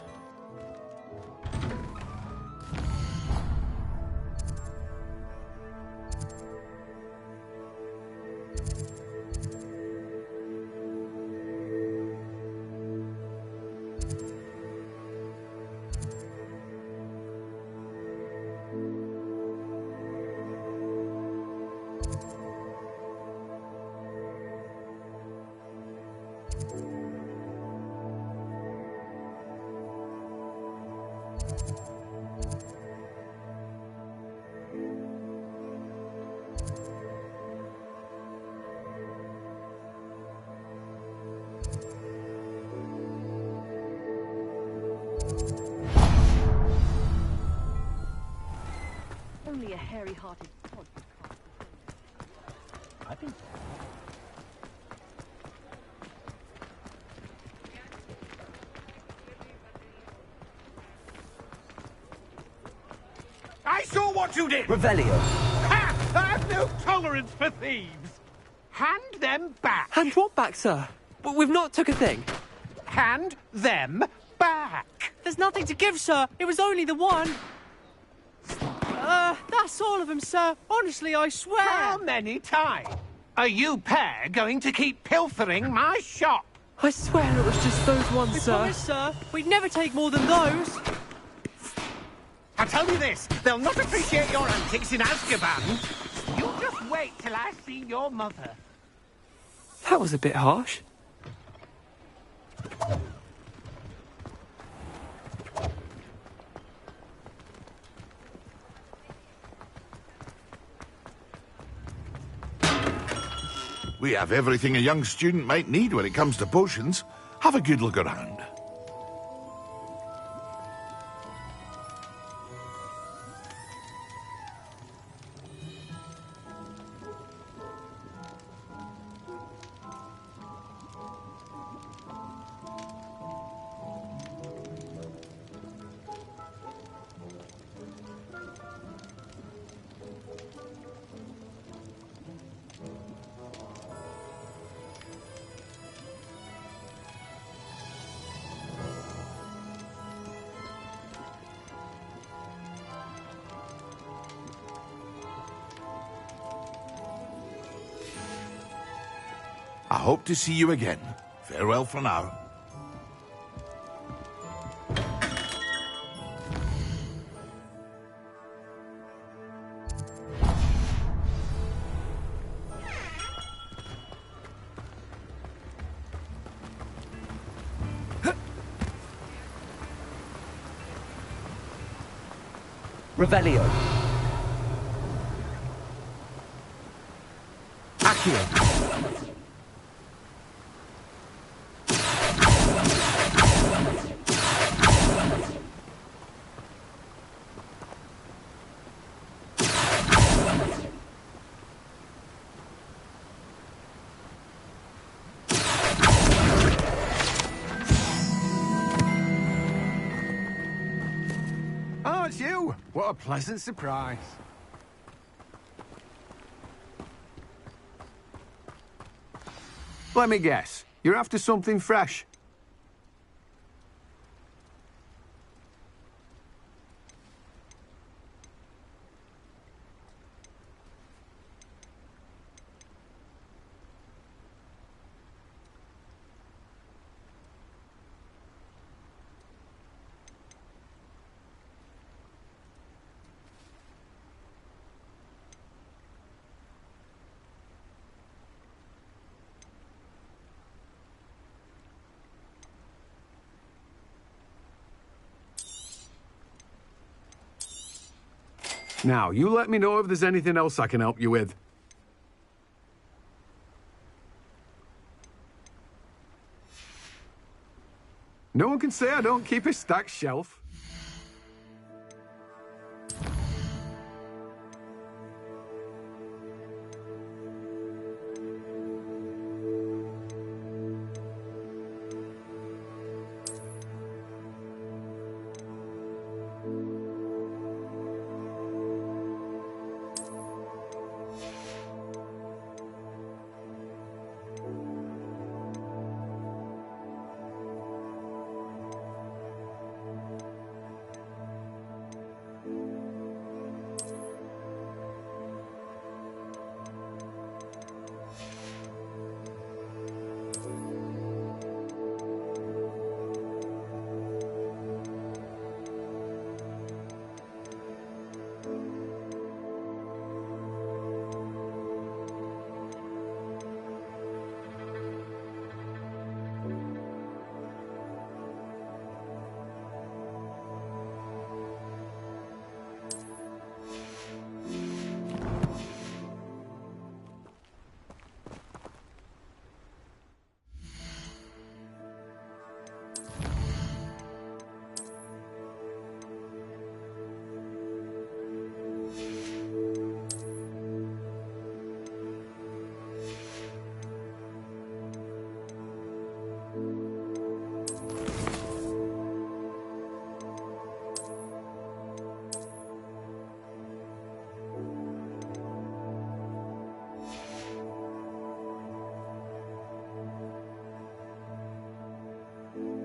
Only a hairy-hearted pod. I think. I saw what you did! Revelio. Ha! I have no tolerance for thieves! Hand them back! Hand what back, sir? We've not took a thing. Hand them back! There's nothing to give, sir. It was only the one. That's all of them, sir. Honestly, I swear. How many times are you pair going to keep pilfering my shop? I swear it was just those ones, We sir. promise, sir. We'd never take more than those. I tell you this, they'll not appreciate your antics in Azkaban. You just wait till I see your mother. That was a bit harsh. We have everything a young student might need when it comes to potions. Have a good look around. I hope to see you again. Farewell for now. Revelio. Accio. Oh, it's you! What a pleasant surprise. Let me guess. You're after something fresh. Now, you let me know if there's anything else I can help you with. No one can say I don't keep a stacked shelf.